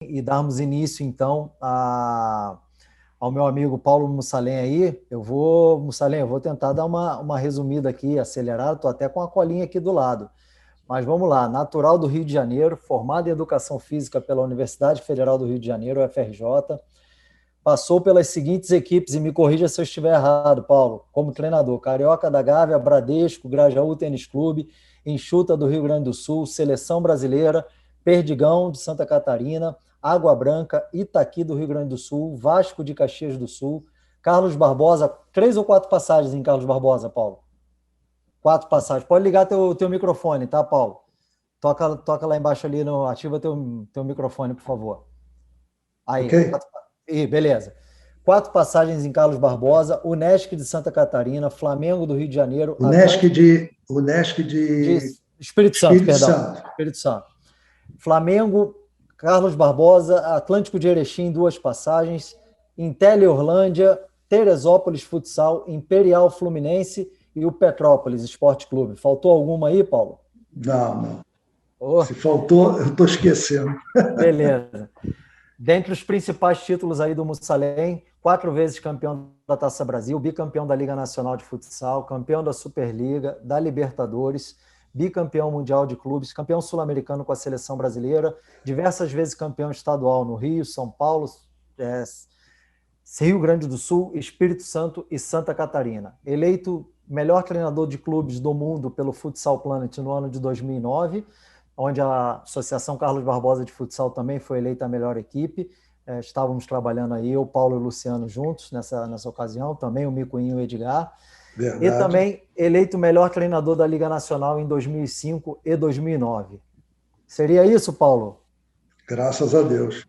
e darmos início, então, ao meu amigo Paulo Mussalem aí, Mussalem, eu vou tentar dar uma resumida aqui, acelerada, estou até com a colinha aqui do lado. Mas vamos lá, natural do Rio de Janeiro, formado em Educação Física pela Universidade Federal do Rio de Janeiro, UFRJ, passou pelas seguintes equipes, e me corrija se eu estiver errado, Paulo, como treinador: Carioca da Gávea, Bradesco, Grajaú Tênis Clube, Enxuta do Rio Grande do Sul, Seleção Brasileira, Perdigão de Santa Catarina, Água Branca, Itaqui do Rio Grande do Sul, Vasco de Caxias do Sul, Carlos Barbosa. 3 ou 4 passagens em Carlos Barbosa, Paulo? 4 passagens. Pode ligar teu microfone, tá, Paulo? Toca lá embaixo ali, ativa teu microfone, por favor. Aí, Ok? beleza. 4 passagens em Carlos Barbosa, Unesc de Santa Catarina, Flamengo do Rio de Janeiro, Atlântico Unesc de de Espírito Santo, Espírito perdão. Santo. Espírito Santo. Flamengo, Carlos Barbosa, Atlântico de Erechim, 2 passagens, Intel Orlândia, Teresópolis Futsal, Imperial Fluminense e o Petrópolis Esporte Clube. Faltou alguma aí, Paulo? Não. Oh, Se faltou, eu estou esquecendo. beleza. Dentre os principais títulos aí do Mussalem, 4 vezes campeão da Taça Brasil, bicampeão da Liga Nacional de Futsal, campeão da Superliga, da Libertadores, bicampeão mundial de clubes, campeão sul-americano com a seleção brasileira, diversas vezes campeão estadual no Rio, São Paulo, Rio Grande do Sul, Espírito Santo e Santa Catarina. Eleito melhor treinador de clubes do mundo pelo Futsal Planet no ano de 2009, onde a Associação Carlos Barbosa de Futsal também foi eleita a melhor equipe. Estávamos trabalhando aí, eu, Paulo e o Luciano juntos nessa ocasião, também o Micoinho e o Edgar. Verdade. E também eleito o melhor treinador da Liga Nacional em 2005 e 2009. Seria isso, Paulo? Graças a Deus.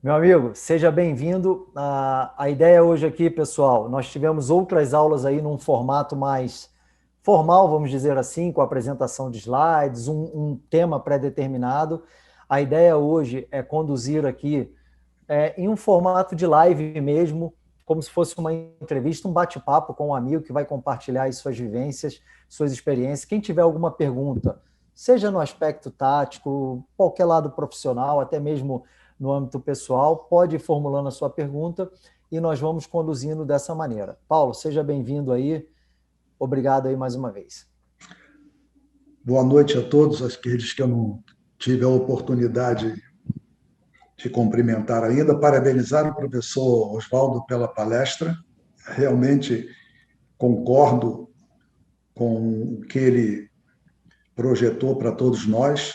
Meu amigo, seja bem-vindo. A ideia hoje aqui, pessoal, nós tivemos outras aulas aí num formato mais formal, vamos dizer assim, com a apresentação de slides, um tema pré-determinado. A ideia hoje é conduzir aqui em um formato de live mesmo, como se fosse uma entrevista, um bate-papo com um amigo que vai compartilhar aí suas vivências, suas experiências. Quem tiver alguma pergunta, seja no aspecto tático, qualquer lado profissional, até mesmo no âmbito pessoal, pode ir formulando a sua pergunta e nós vamos conduzindo dessa maneira. Paulo, seja bem-vindo aí. Obrigado aí mais uma vez. Boa noite a todos, aqueles que eu não tive a oportunidade de cumprimentar ainda. Parabenizar o professor Oswaldo pela palestra. Realmente concordo com o que ele projetou para todos nós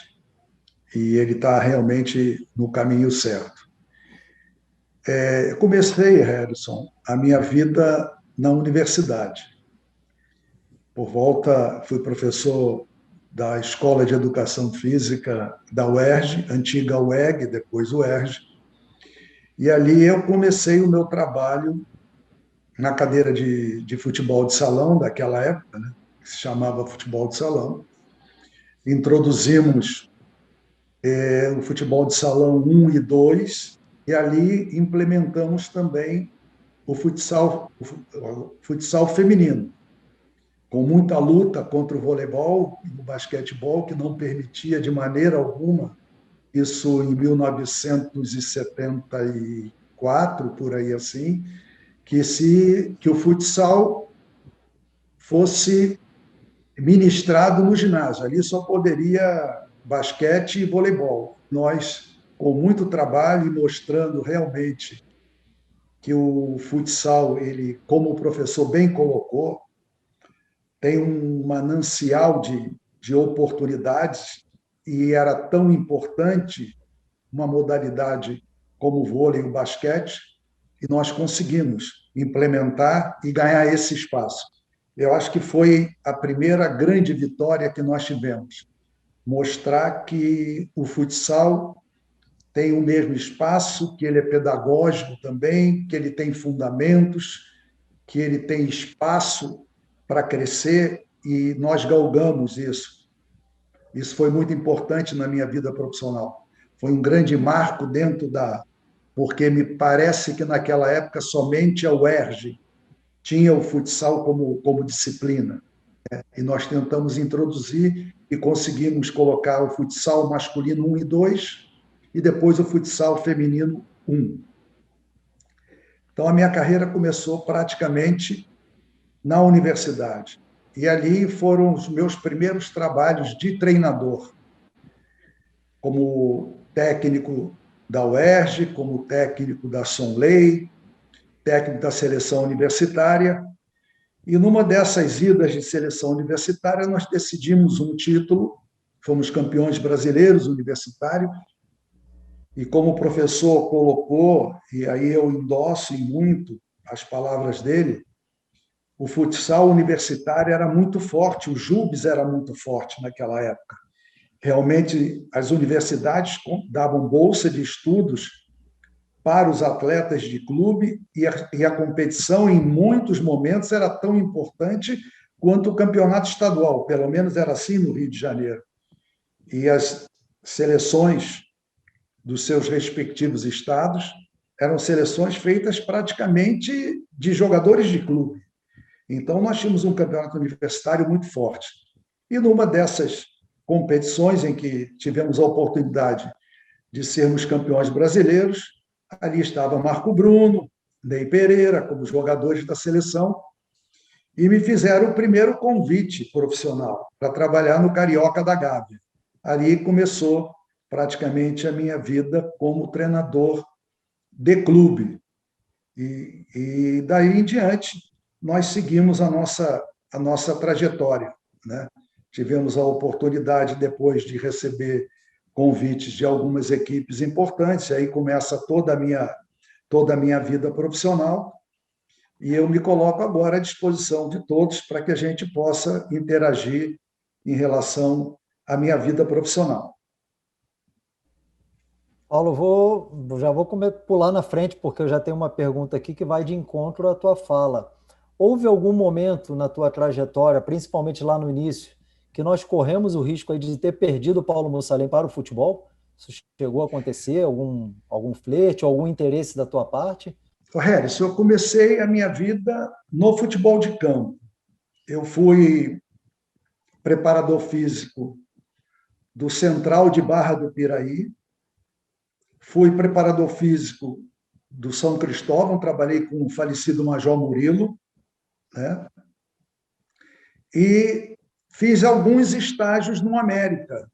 e ele está realmente no caminho certo. Eu comecei, Harrison, a minha vida na universidade. Fui professor da Escola de Educação Física da UERJ, antiga UEG, depois UERJ, e ali eu comecei o meu trabalho na cadeira de futebol de salão daquela época, né, que se chamava futebol de salão. Introduzimos o futebol de salão 1 e 2, e ali implementamos também o futsal feminino, com muita luta contra o voleibol e o basquetebol, que não permitia de maneira alguma, isso em 1974, por aí assim, que o futsal fosse ministrado no ginásio. Ali só poderia basquete e voleibol. Nós, com muito trabalho e mostrando realmente que o futsal, ele, como o professor bem colocou, tem um manancial de oportunidades e era tão importante uma modalidade como o vôlei e o basquete, e nós conseguimos implementar e ganhar esse espaço. Eu acho que foi a primeira grande vitória que nós tivemos, mostrar que o futsal tem o mesmo espaço, que ele é pedagógico também, que ele tem fundamentos, que ele tem espaço para crescer, e nós galgamos isso. Isso foi muito importante na minha vida profissional. Foi um grande marco porque me parece que naquela época somente a UERJ tinha o futsal como disciplina. E nós tentamos introduzir e conseguimos colocar o futsal masculino 1 e 2 e depois o futsal feminino 1. Então, a minha carreira começou praticamente na universidade. E ali foram os meus primeiros trabalhos de treinador, como técnico da UERJ, como técnico da Sonley, técnico da seleção universitária. E numa dessas idas de seleção universitária, nós decidimos um título, fomos campeões brasileiros universitários, e como o professor colocou, e aí eu endosso em muito as palavras dele, o futsal universitário era muito forte, o JUBES era muito forte naquela época. Realmente, as universidades davam bolsa de estudos para os atletas de clube e a competição, em muitos momentos, era tão importante quanto o campeonato estadual, pelo menos era assim no Rio de Janeiro. E as seleções dos seus respectivos estados eram seleções feitas praticamente de jogadores de clube. Então, nós tínhamos um campeonato universitário muito forte. E numa dessas competições em que tivemos a oportunidade de sermos campeões brasileiros, ali estava Marco Bruno, Ney Pereira, como jogadores da seleção, e me fizeram o primeiro convite profissional para trabalhar no Carioca da Gávea. Ali começou praticamente a minha vida como treinador de clube. E daí em diante, nós seguimos a nossa trajetória, né? Tivemos a oportunidade, depois de receber convites de algumas equipes importantes, aí começa toda a minha vida profissional, e eu me coloco agora à disposição de todos para que a gente possa interagir em relação à minha vida profissional. Paulo, já vou pular na frente, porque eu já tenho uma pergunta aqui que vai de encontro à tua fala. Houve algum momento na tua trajetória, principalmente lá no início, que nós corremos o risco aí de ter perdido o Paulo Mussalem para o futebol? Isso chegou a acontecer? Algum flerte, algum interesse da tua parte? Harris, eu comecei a minha vida no futebol de campo. Eu fui preparador físico do Central de Barra do Piraí, fui preparador físico do São Cristóvão, trabalhei com o falecido Major Murilo, né? E fiz alguns estágios no América,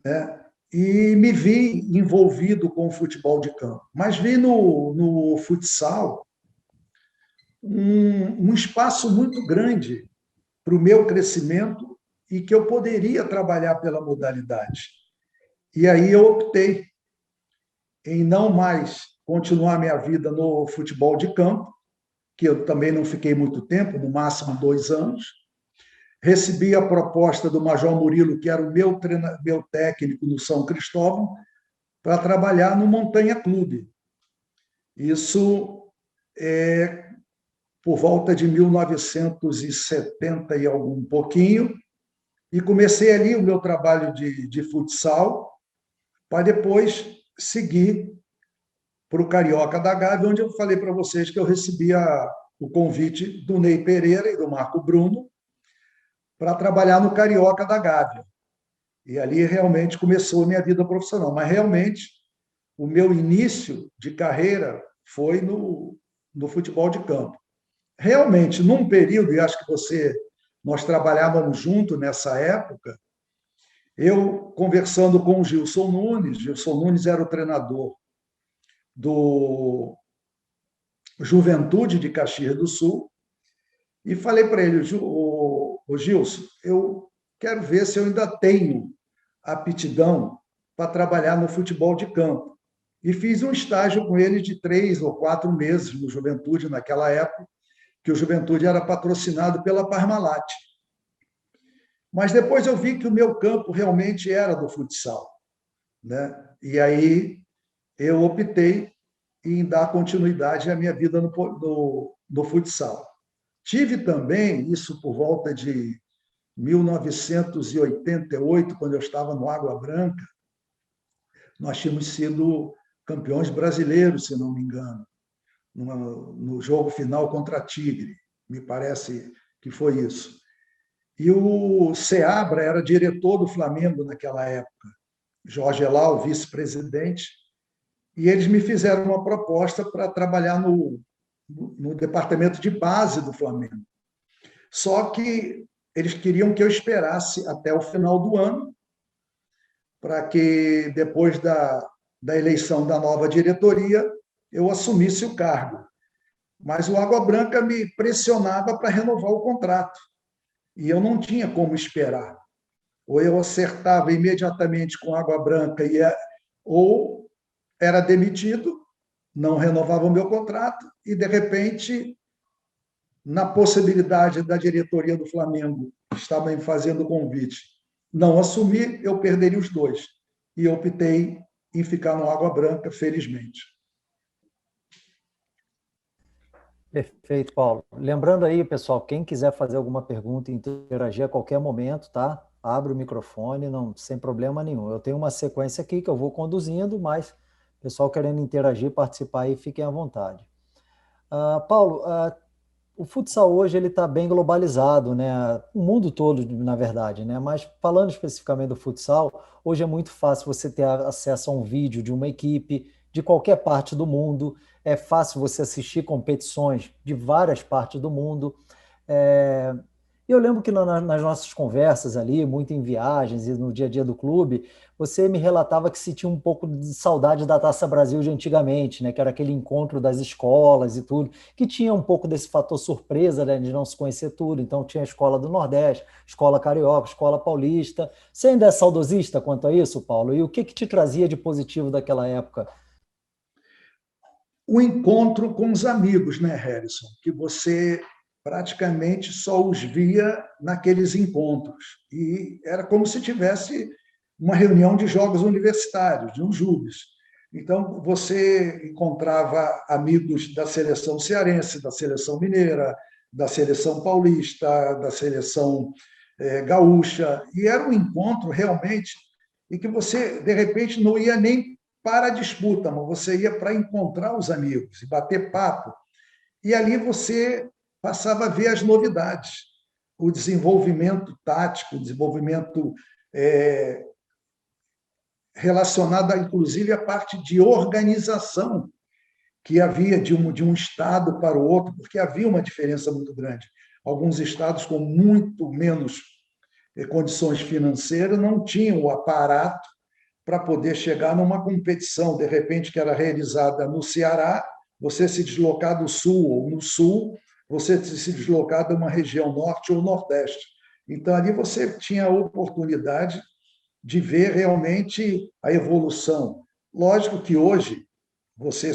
né? E me vi envolvido com o futebol de campo. Mas vi no futsal um espaço muito grande para o meu crescimento e que eu poderia trabalhar pela modalidade. E aí eu optei em não mais continuar minha vida no futebol de campo, que eu também não fiquei muito tempo, no máximo 2 anos. Recebi a proposta do Major Murilo, que era o meu técnico no São Cristóvão, para trabalhar no Montanha Clube. Isso é por volta de 1970 e algum pouquinho, e comecei ali o meu trabalho de futsal, para depois seguir para o Carioca da Gávea, onde eu falei para vocês que eu recebia o convite do Ney Pereira e do Marco Bruno para trabalhar no Carioca da Gávea. E ali realmente começou a minha vida profissional. Mas realmente o meu início de carreira foi no futebol de campo. Realmente, num período, e acho que nós trabalhávamos junto nessa época, eu conversando com o Gilson Nunes era o treinador do Juventude de Caxias do Sul, e falei para ele, o Gilson, eu quero ver se eu ainda tenho aptidão para trabalhar no futebol de campo. E fiz um estágio com ele de 3 ou 4 meses no Juventude, naquela época, que o Juventude era patrocinado pela Parmalat. Mas depois eu vi que o meu campo realmente era do futsal, né? E aí eu optei em dar continuidade à minha vida no futsal. Tive também, isso por volta de 1988, quando eu estava no Água Branca, nós tínhamos sido campeões brasileiros, se não me engano, no jogo final contra a Tigre, me parece que foi isso. E o Seabra era diretor do Flamengo naquela época. Jorge Elal, vice-presidente, e eles me fizeram uma proposta para trabalhar no departamento de base do Flamengo. Só que eles queriam que eu esperasse até o final do ano, para que depois da eleição da nova diretoria eu assumisse o cargo. Mas o Água Branca me pressionava para renovar o contrato, e eu não tinha como esperar. Ou eu acertava imediatamente com Água Branca, ou era demitido, não renovava o meu contrato, e, de repente, na possibilidade da diretoria do Flamengo, que estava me fazendo o convite, não assumir, eu perderia os dois. E eu optei em ficar no Água Branca, felizmente. Perfeito, Paulo. Lembrando aí, pessoal, quem quiser fazer alguma pergunta e interagir a qualquer momento, tá? Abre o microfone, não, sem problema nenhum. Eu tenho uma sequência aqui que eu vou conduzindo, mas pessoal querendo interagir, participar aí, fiquem à vontade. Paulo, o futsal hoje ele está bem globalizado, né? O mundo todo, na verdade, né? Mas falando especificamente do futsal, hoje é muito fácil você ter acesso a um vídeo de uma equipe de qualquer parte do mundo. É fácil você assistir competições de várias partes do mundo. É, eu lembro que nas nossas conversas ali, muito em viagens e no dia a dia do clube, você me relatava que se tinha um pouco de saudade da Taça Brasil de antigamente, né? Que era aquele encontro das escolas e tudo, que tinha um pouco desse fator surpresa, né? De não se conhecer tudo. Então tinha a escola do Nordeste, escola carioca, escola paulista. Você ainda é saudosista quanto a isso, Paulo? E o que te trazia de positivo daquela época? O encontro com os amigos, né, Harrison? Que você praticamente só os via naqueles encontros. E era como se tivesse uma reunião de jogos universitários, de um júris. Então, você encontrava amigos da seleção cearense, da seleção mineira, da seleção paulista, da seleção gaúcha, e era um encontro realmente em que você, de repente, não ia nem para a disputa, mas você ia para encontrar os amigos e bater papo. E ali você passava a ver as novidades, o desenvolvimento tático, o desenvolvimento relacionado, inclusive, à parte de organização que havia de um estado para o outro, porque havia uma diferença muito grande. Alguns estados com muito menos condições financeiras não tinham o aparato para poder chegar numa competição, de repente, que era realizada no Ceará, você se deslocar do sul ou no sul, você se deslocar de uma região norte ou nordeste. Então, ali você tinha a oportunidade de ver realmente a evolução. Lógico que hoje, você,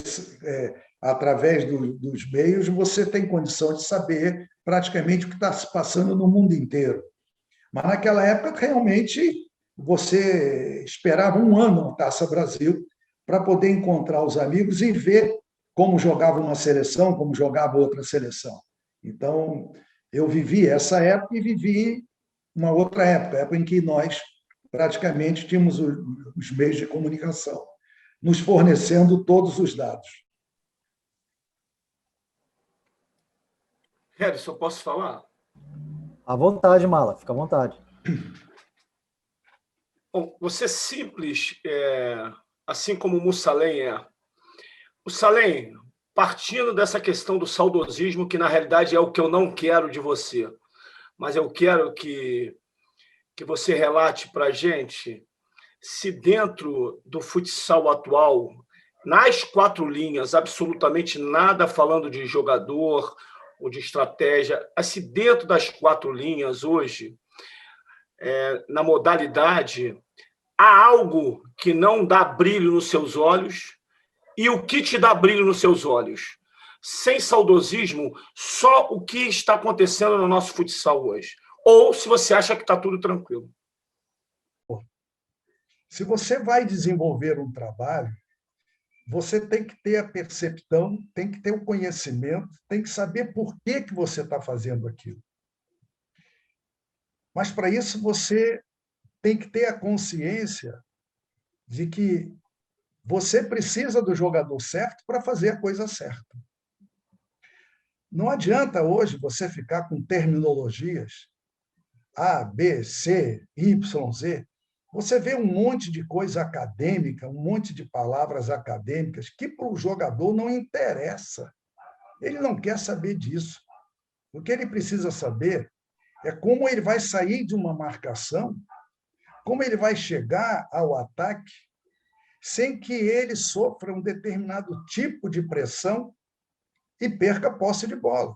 através dos meios, você tem condição de saber praticamente o que está se passando no mundo inteiro. Mas naquela época, realmente, você esperava um ano na Taça Brasil para poder encontrar os amigos e ver como jogava uma seleção, como jogava outra seleção. Então, eu vivi essa época e vivi uma outra época, a época em que nós praticamente tínhamos os meios de comunicação, nos fornecendo todos os dados. Harrison, posso falar? À vontade, Mala, fica à vontade. Bom, você é simples, assim como o Mussalem é. Mussalem, partindo dessa questão do saudosismo, que na realidade é o que eu não quero de você, mas eu quero que você relate para a gente se dentro do futsal atual, nas quatro linhas, absolutamente nada falando de jogador ou de estratégia, se dentro das quatro linhas hoje, na modalidade, há algo que não dá brilho nos seus olhos e o que te dá brilho nos seus olhos? Sem saudosismo, só o que está acontecendo no nosso futsal hoje. Ou se você acha que está tudo tranquilo. Se você vai desenvolver um trabalho, você tem que ter a percepção, tem que ter o conhecimento, tem que saber por que você está fazendo aquilo. Mas, para isso, você tem que ter a consciência de que você precisa do jogador certo para fazer a coisa certa. Não adianta hoje você ficar com terminologias A, B, C, Y, Z. Você vê um monte de coisa acadêmica, um monte de palavras acadêmicas que para o jogador não interessa. Ele não quer saber disso. O que ele precisa saber é como ele vai sair de uma marcação, como ele vai chegar ao ataque sem que ele sofra um determinado tipo de pressão e perca a posse de bola.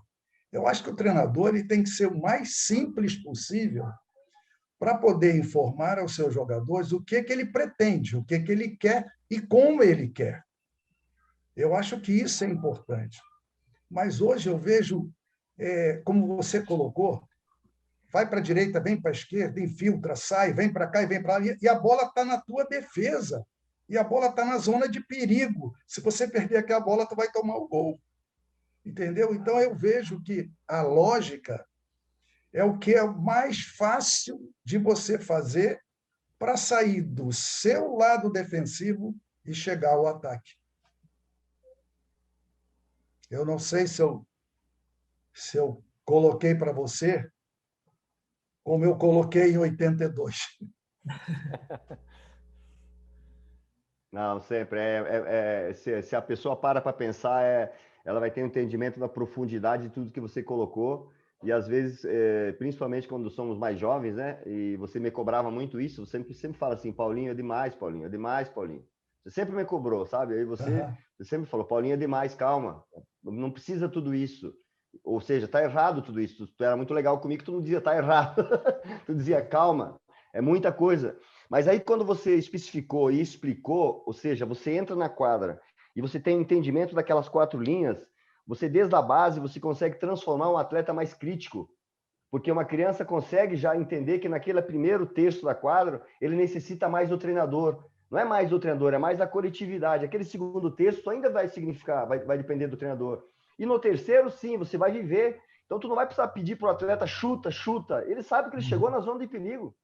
Eu acho que o treinador ele tem que ser o mais simples possível para poder informar aos seus jogadores o que ele pretende, o que ele quer e como ele quer. Eu acho que isso é importante. Mas hoje eu vejo, como você colocou, vai para a direita, vem para a esquerda, infiltra, sai, vem para cá e vem para lá, e a bola está na tua defesa. E a bola está na zona de perigo. Se você perder aquela bola, tu vai tomar o gol. Entendeu? Então, eu vejo que a lógica é o que é mais fácil de você fazer para sair do seu lado defensivo e chegar ao ataque. Eu não sei se eu coloquei para você como eu coloquei em 82. Não, sempre. Se a pessoa para pensar, ela vai ter um entendimento da profundidade de tudo que você colocou. E às vezes, principalmente quando somos mais jovens, né? E você me cobrava muito isso, você sempre fala assim, Paulinho, é demais, Paulinho, é demais, Paulinho. Você sempre me cobrou, sabe? Aí você sempre falou, Paulinho, é demais, calma. Não precisa tudo isso. Ou seja, tá errado tudo isso. Tu era muito legal comigo, tu não dizia, tá errado. Tu dizia, calma, é muita coisa. Mas aí quando você especificou e explicou, ou seja, você entra na quadra e você tem entendimento daquelas 4 linhas, você desde a base, você consegue transformar um atleta mais crítico, porque uma criança consegue já entender que naquele primeiro terço da quadra, ele necessita mais do treinador. Não é mais do treinador, é mais da coletividade. Aquele segundo terço ainda vai significar, vai depender do treinador. E no terceiro, sim, você vai viver. Então, tu não vai precisar pedir para o atleta chuta, chuta. Ele sabe que ele chegou na zona de perigo.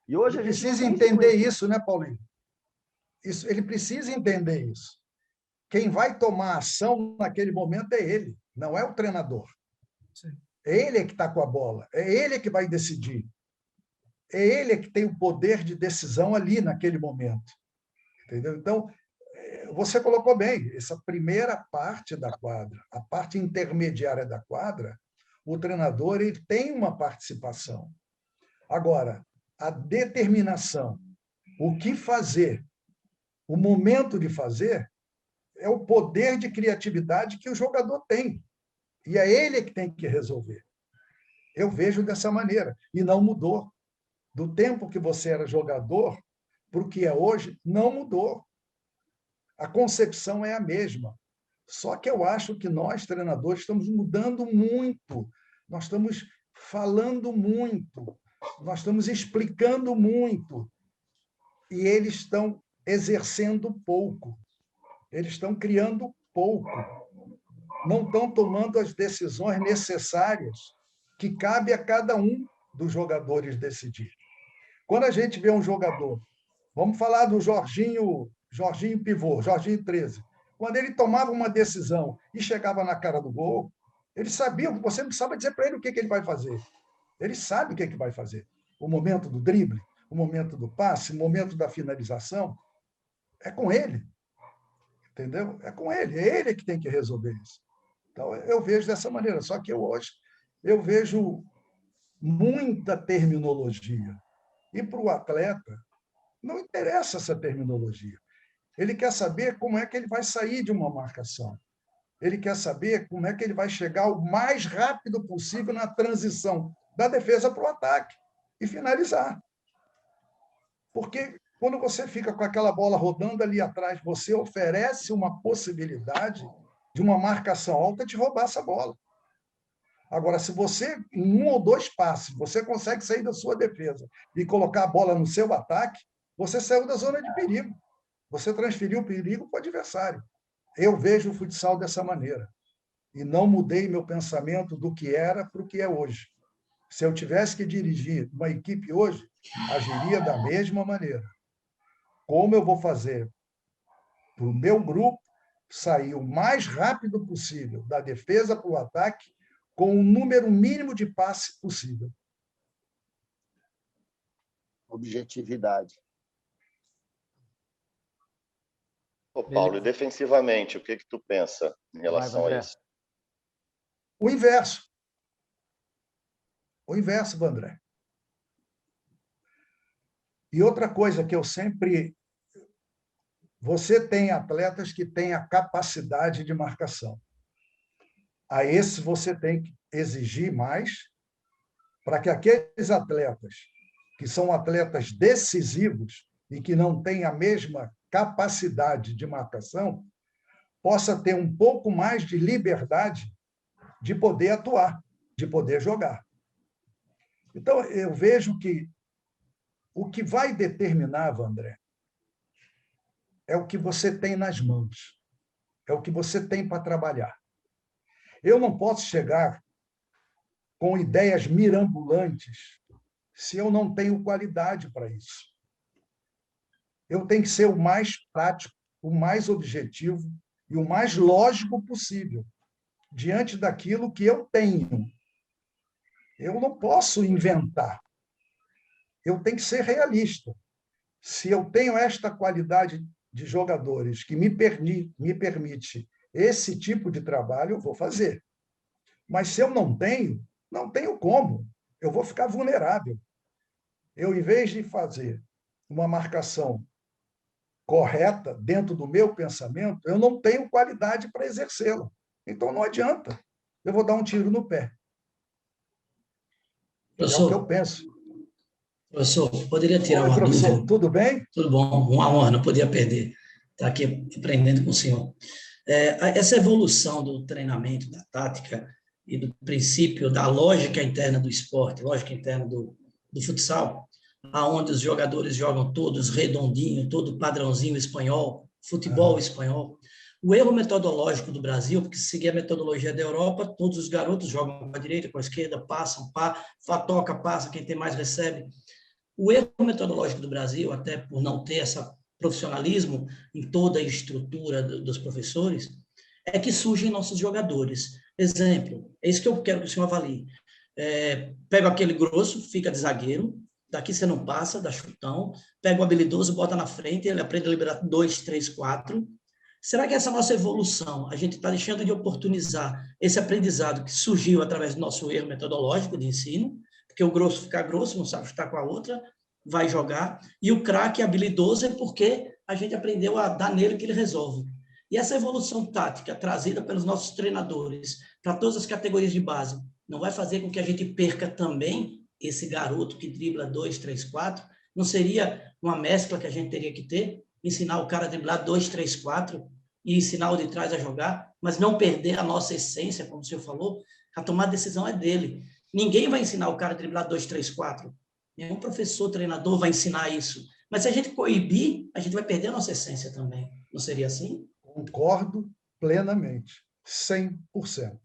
E hoje Ele a gente não precisa tem entender isso, né, Paulinho? Ele precisa entender isso. Quem vai tomar ação naquele momento é ele, não é o treinador. Sim. É ele que está com a bola, é ele que vai decidir. É ele que tem o poder de decisão ali naquele momento. Entendeu? Então, você colocou bem, essa primeira parte da quadra, a parte intermediária da quadra, o treinador ele tem uma participação. Agora, a determinação, o que fazer, o momento de fazer, é o poder de criatividade que o jogador tem. E é ele que tem que resolver. Eu vejo dessa maneira. E não mudou. Do tempo que você era jogador para o que é hoje, não mudou. A concepção é a mesma. Só que eu acho que nós, treinadores, estamos mudando muito. Nós estamos falando muito. Nós estamos explicando muito. E eles estão exercendo pouco. Eles estão criando pouco. Não estão tomando as decisões necessárias que cabe a cada um dos jogadores decidir. Quando a gente vê um jogador, vamos falar do Jorginho pivô, Jorginho 13, quando ele tomava uma decisão e chegava na cara do gol, ele sabia, você não precisava dizer para ele o que ele vai fazer. Ele sabe o que vai fazer. O momento do drible, o momento do passe, o momento da finalização, é com ele. Entendeu? É com ele, é ele que tem que resolver isso. Então, eu vejo dessa maneira. Só que hoje eu vejo muita terminologia. E para o atleta, não interessa essa terminologia. Ele quer saber como é que ele vai sair de uma marcação. Ele quer saber como é que ele vai chegar o mais rápido possível na transição da defesa para o ataque e finalizar. Porque quando você fica com aquela bola rodando ali atrás, você oferece uma possibilidade de uma marcação alta de roubar essa bola. Agora, se você, em 1 ou 2 passes, você consegue sair da sua defesa e colocar a bola no seu ataque, você saiu da zona de perigo. Você transferiu o perigo para o adversário. Eu vejo o futsal dessa maneira. E não mudei meu pensamento do que era para o que é hoje. Se eu tivesse que dirigir uma equipe hoje, agiria da mesma maneira. Como eu vou fazer para o meu grupo sair o mais rápido possível da defesa para o ataque com o número mínimo de passe possível. Objetividade. Ô, Paulo, e defensivamente, o que tu pensa em relação a isso? O inverso. O inverso, Vandré. E outra coisa que eu sempre... Você tem atletas que têm a capacidade de marcação. A esses você tem que exigir mais para que aqueles atletas que são atletas decisivos e que não têm a mesma capacidade de marcação possa ter um pouco mais de liberdade de poder atuar, de poder jogar. Então, eu vejo que o que vai determinar, Vandré, é o que você tem nas mãos, é o que você tem para trabalhar. Eu não posso chegar com ideias mirabolantes se eu não tenho qualidade para isso. Eu tenho que ser o mais prático, o mais objetivo e o mais lógico possível diante daquilo que eu tenho. Eu não posso inventar. Eu tenho que ser realista. Se eu tenho esta qualidade de jogadores que me permite esse tipo de trabalho, eu vou fazer. Mas se eu não tenho como. Eu vou ficar vulnerável. Eu, em vez de fazer uma marcação correta dentro do meu pensamento, eu não tenho qualidade para exercê-la. Então, não adianta. Eu vou dar um tiro no pé. Professor, é o que eu penso. Professor, poderia tirar Oi, uma professor, dúvida? tudo bem? Tudo bom, uma honra, não podia perder. Estar aqui aprendendo com o senhor. Essa evolução do treinamento, da tática e do princípio da lógica interna do esporte, lógica interna do futsal, aonde os jogadores jogam todos redondinho, todo padrãozinho espanhol, futebol espanhol. O erro metodológico do Brasil, porque se seguir a metodologia da Europa, todos os garotos jogam com a direita, com a esquerda, passam, toca, passa, quem tem mais recebe. O erro metodológico do Brasil, até por não ter esse profissionalismo em toda a estrutura dos professores, é que surgem nossos jogadores. Exemplo, é isso que eu quero que o senhor avalie. Pega aquele grosso, fica de zagueiro, daqui você não passa, dá chutão, pega o habilidoso, bota na frente, ele aprende a liberar 2, 3, 4. Será que essa nossa evolução, a gente está deixando de oportunizar esse aprendizado que surgiu através do nosso erro metodológico de ensino, porque o grosso fica grosso, não sabe chutar com a outra, vai jogar, e o craque habilidoso é porque a gente aprendeu a dar nele que ele resolve. E essa evolução tática trazida pelos nossos treinadores para todas as categorias de base, não vai fazer com que a gente perca também esse garoto que dribla 2, 3, 4? Não seria uma mescla que a gente teria que ter? Ensinar o cara a driblar 2, 3, 4 e ensinar o de trás a jogar, mas não perder a nossa essência, como o senhor falou, a tomar a decisão é dele. Ninguém vai ensinar o cara a driblar 2, 3, 4. Nenhum professor, treinador vai ensinar isso. Mas se a gente coibir, a gente vai perder a nossa essência também. Não seria assim? Concordo plenamente, 100%.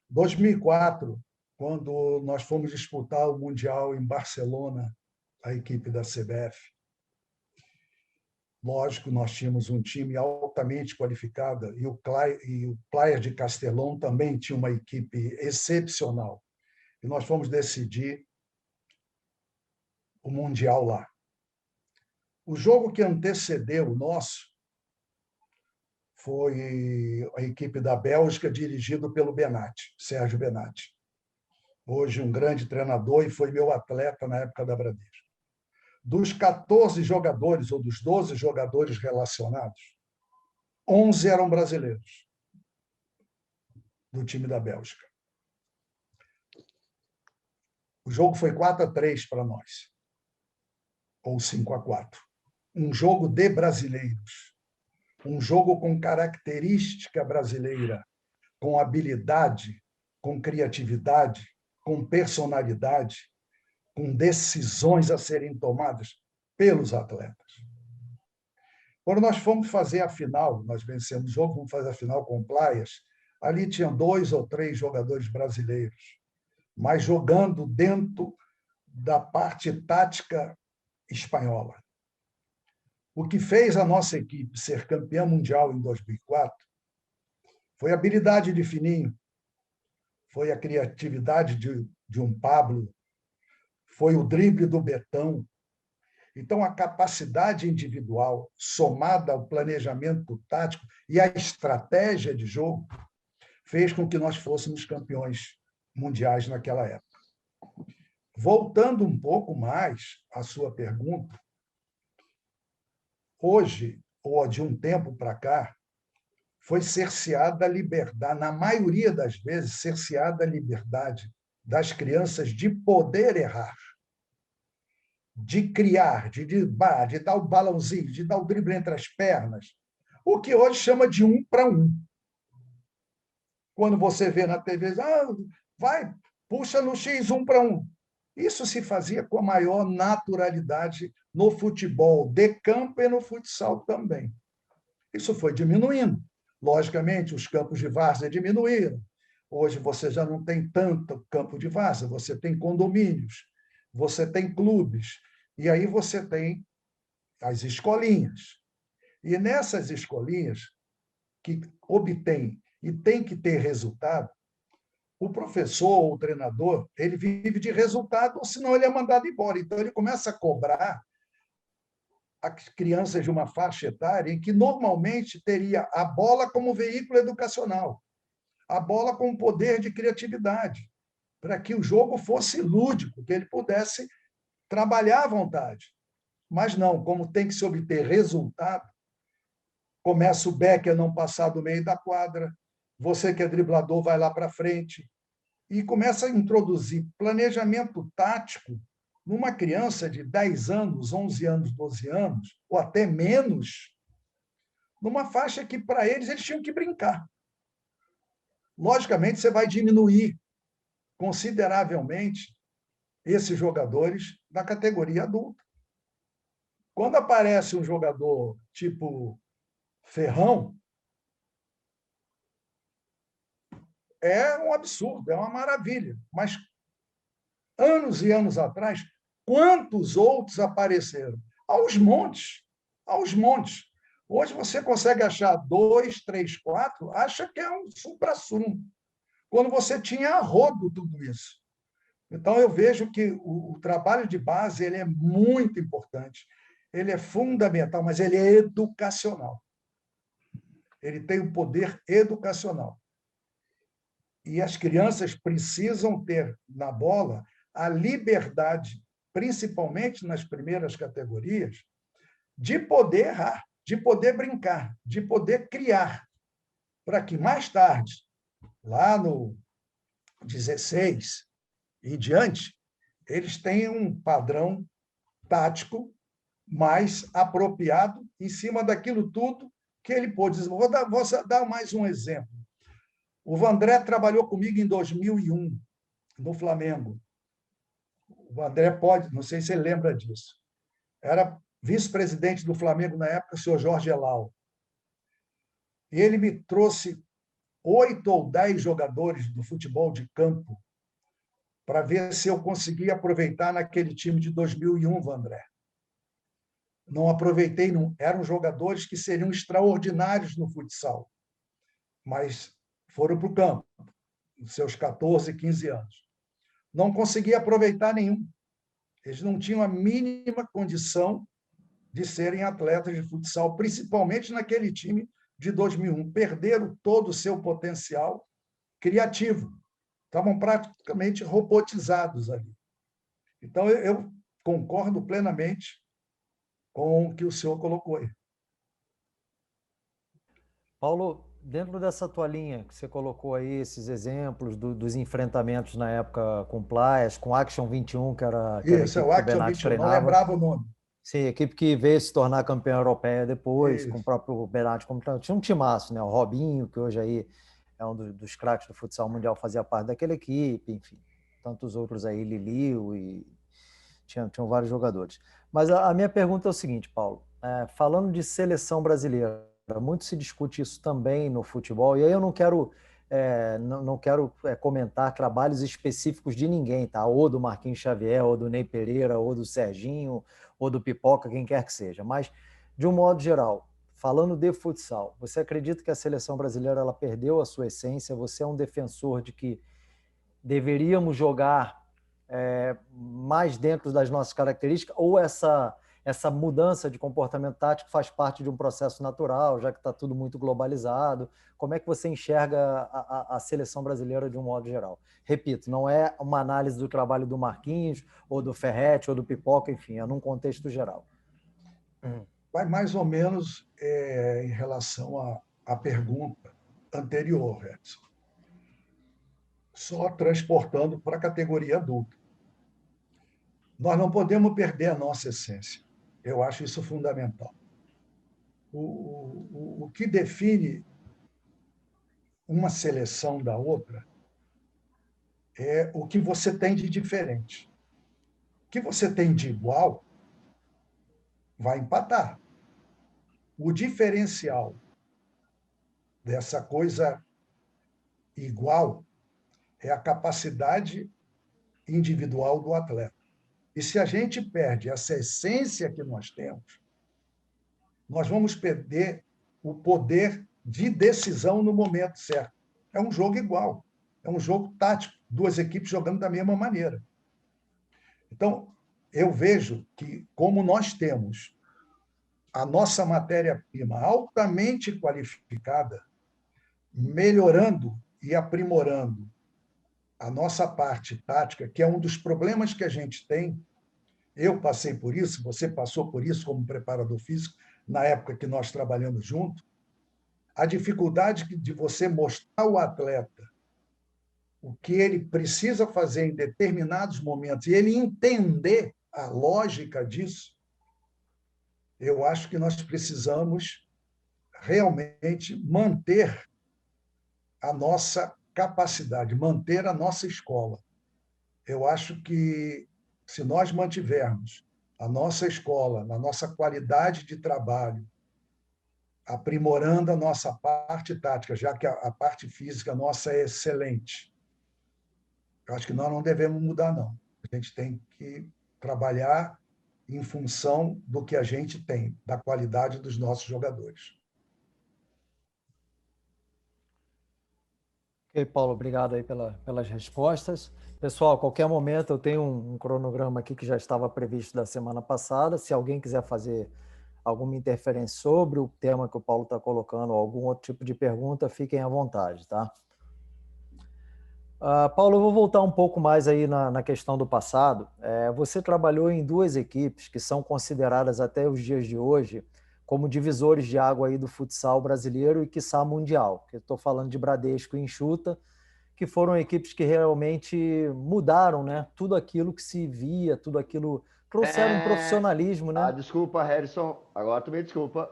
2004, quando nós fomos disputar o Mundial em Barcelona, a equipe da CBF, lógico, nós tínhamos um time altamente qualificado e o Playa de Castellón também tinha uma equipe excepcional. E nós fomos decidir o Mundial lá. O jogo que antecedeu o nosso foi a equipe da Bélgica, dirigido pelo Benatti, Sérgio Benatti. Hoje um grande treinador e foi meu atleta na época da Bradesco. Dos 14 jogadores, ou dos 12 jogadores relacionados, 11 eram brasileiros do time da Bélgica. O jogo foi 4-3 para nós, ou 5-4. Um jogo de brasileiros, um jogo com característica brasileira, com habilidade, com criatividade, com personalidade, com decisões a serem tomadas pelos atletas. Quando nós fomos fazer a final, nós vencemos o jogo, fomos fazer a final com o Playas, ali tinham 2 ou 3 jogadores brasileiros, mas jogando dentro da parte tática espanhola. O que fez a nossa equipe ser campeã mundial em 2004 foi a habilidade de Fininho, foi a criatividade de um Pablo, foi o drible do Betão Então, a capacidade individual, somada ao planejamento tático e à estratégia de jogo, fez com que nós fôssemos campeões mundiais naquela época. Voltando um pouco mais à sua pergunta, hoje, ou de um tempo para cá, foi cerceada a liberdade, na maioria das vezes, cerceada a liberdade das crianças de poder errar, de criar, de dar o balãozinho, de dar o drible entre as pernas, o que hoje chama de 1 para 1. Quando você vê na TV, vai, puxa no X 1 para 1. Isso se fazia com a maior naturalidade no futebol de campo e no futsal também. Isso foi diminuindo. Logicamente, os campos de várzea diminuíram. Hoje você já não tem tanto campo de várzea, você tem condomínios, você tem clubes, e aí você tem as escolinhas. E nessas escolinhas, que obtém e tem que ter resultado, o professor ou o treinador, ele vive de resultado, ou senão ele é mandado embora. Então, ele começa a cobrar as crianças de uma faixa etária em que normalmente teria a bola como veículo educacional, a bola como poder de criatividade, para que o jogo fosse lúdico, que ele pudesse trabalhar à vontade. Mas não, como tem que se obter resultado, começa o back a não passar do meio da quadra, você que é driblador vai lá para frente, e começa a introduzir planejamento tático numa criança de 10 anos, 11 anos, 12 anos, ou até menos, numa faixa que, para eles tinham que brincar. Logicamente, você vai diminuir consideravelmente esses jogadores da categoria adulta. Quando aparece um jogador tipo Ferrão, é um absurdo, é uma maravilha. Mas, anos e anos atrás, quantos outros apareceram? Aos montes, aos montes. Hoje você consegue achar 2, 3, 4, acha que é um supra-sumo, quando você tinha a rodo tudo isso. Então, eu vejo que o trabalho de base ele é muito importante, ele é fundamental, mas ele é educacional. Ele tem o poder educacional. E as crianças precisam ter na bola a liberdade, principalmente nas primeiras categorias, de poder errar, de poder brincar, de poder criar, para que mais tarde, lá no 16 e diante, eles tenham um padrão tático mais apropriado em cima daquilo tudo que ele pôde desenvolver. Vou dar mais um exemplo. O Vandré trabalhou comigo em 2001, no Flamengo. O Vandré não sei se ele lembra disso. Era vice-presidente do Flamengo na época, o senhor Jorge Elal. E ele me trouxe 8 ou 10 jogadores do futebol de campo para ver se eu conseguia aproveitar naquele time de 2001, Vandré. Não aproveitei, não. Eram jogadores que seriam extraordinários no futsal, mas foram para o campo, nos seus 14, 15 anos. Não consegui aproveitar nenhum. Eles não tinham a mínima condição de serem atletas de futsal, principalmente naquele time de 2001. Perderam todo o seu potencial criativo. Estavam praticamente robotizados ali. Então, eu concordo plenamente com o que o senhor colocou aí. Paulo, dentro dessa tua linha que você colocou aí, esses exemplos dos enfrentamentos na época com Playas, com Action 21, que era a Isso, é o Action 21, treinava. Não lembrava o nome. Sim, equipe que veio se tornar campeã europeia depois, Isso. com o próprio Benatti como treinador. Tinha um timaço, né? O Robinho, que hoje aí é um dos craques do futsal mundial, fazia parte daquela equipe, enfim. Tantos outros aí, Liliu, e tinham vários jogadores. Mas a minha pergunta é o seguinte, Paulo. Falando de seleção brasileira, muito se discute isso também no futebol, e aí eu não quero comentar trabalhos específicos de ninguém, tá? Ou do Marquinhos Xavier, ou do Ney Pereira, ou do Serginho, ou do Pipoca, quem quer que seja. Mas, de um modo geral, falando de futsal, você acredita que a seleção brasileira ela perdeu a sua essência? Você é um defensor de que deveríamos jogar mais dentro das nossas características, ou essa essa mudança de comportamento tático faz parte de um processo natural, já que está tudo muito globalizado? Como é que você enxerga a seleção brasileira de um modo geral? Repito, não é uma análise do trabalho do Marquinhos, ou do Ferretti, ou do Pipoca, enfim, é num contexto geral. Vai mais ou menos em relação à pergunta anterior, Edson. Só transportando para a categoria adulta. Nós não podemos perder a nossa essência. Eu acho isso fundamental. O que define uma seleção da outra é o que você tem de diferente. O que você tem de igual vai empatar. O diferencial dessa coisa igual é a capacidade individual do atleta. E se a gente perde essa essência que nós temos, nós vamos perder o poder de decisão no momento certo. É um jogo igual, é um jogo tático, duas equipes jogando da mesma maneira. Então, eu vejo que, como nós temos a nossa matéria-prima altamente qualificada, melhorando e aprimorando a nossa parte tática, que é um dos problemas que a gente tem. Eu passei por isso, você passou por isso como preparador físico, na época que nós trabalhamos junto. A dificuldade de você mostrar ao atleta o que ele precisa fazer em determinados momentos e ele entender a lógica disso, eu acho que nós precisamos realmente manter a nossa capacidade, manter a nossa escola. Eu acho que, se nós mantivermos a nossa escola, na nossa qualidade de trabalho, aprimorando a nossa parte tática, já que a parte física nossa é excelente, eu acho que nós não devemos mudar, não. A gente tem que trabalhar em função do que a gente tem, da qualidade dos nossos jogadores. Ok, Paulo, obrigado aí pelas respostas. Pessoal, a qualquer momento eu tenho um cronograma aqui que já estava previsto da semana passada. Se alguém quiser fazer alguma interferência sobre o tema que o Paulo está colocando, ou algum outro tipo de pergunta, fiquem à vontade, tá? Paulo, eu vou voltar um pouco mais aí na questão do passado. Você trabalhou em duas equipes que são consideradas até os dias de hoje como divisores de água aí do futsal brasileiro e quiçá mundial. Estou falando de Bradesco e Enxuta, que foram equipes que realmente mudaram, né? Tudo aquilo que se via, tudo aquilo... Trouxeram um profissionalismo, né? Desculpa, Harrison. Agora tu me desculpa.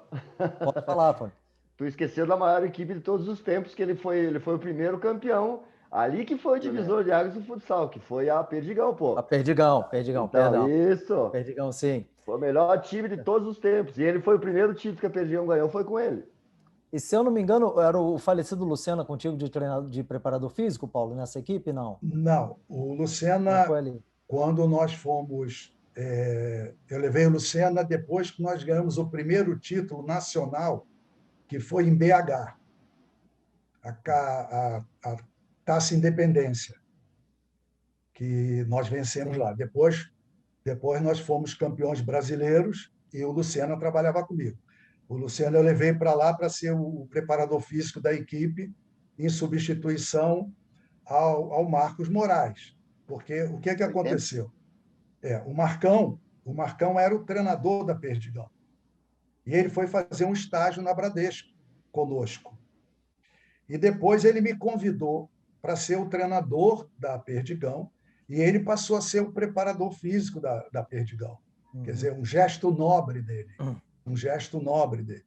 Pode falar, pô. Tu esqueceu da maior equipe de todos os tempos, que ele foi o primeiro campeão. Ali que foi o divisor de águas do futsal, que foi a Perdigão, pô. A Perdigão, então, perdão. Isso. Perdigão, sim. Foi o melhor time de todos os tempos. E ele foi o primeiro título que a Perdigão ganhou, foi com ele. E se eu não me engano, era o falecido Lucena contigo de preparador físico, Paulo, nessa equipe, não? Não. O Lucena, quando nós fomos... eu levei o Lucena depois que nós ganhamos o primeiro título nacional, que foi em BH. A Taça Independência, que nós vencemos lá. Depois nós fomos campeões brasileiros e o Lucena trabalhava comigo. O Lucena eu levei para lá para ser o preparador físico da equipe, em substituição ao Marcos Moraes. Porque o que aconteceu? O Marcão era o treinador da Perdigão. E ele foi fazer um estágio na Bradesco conosco. E depois ele me convidou para ser o treinador da Perdigão, e ele passou a ser o preparador físico da Perdigão. Quer dizer, um gesto nobre dele. Um gesto nobre dele.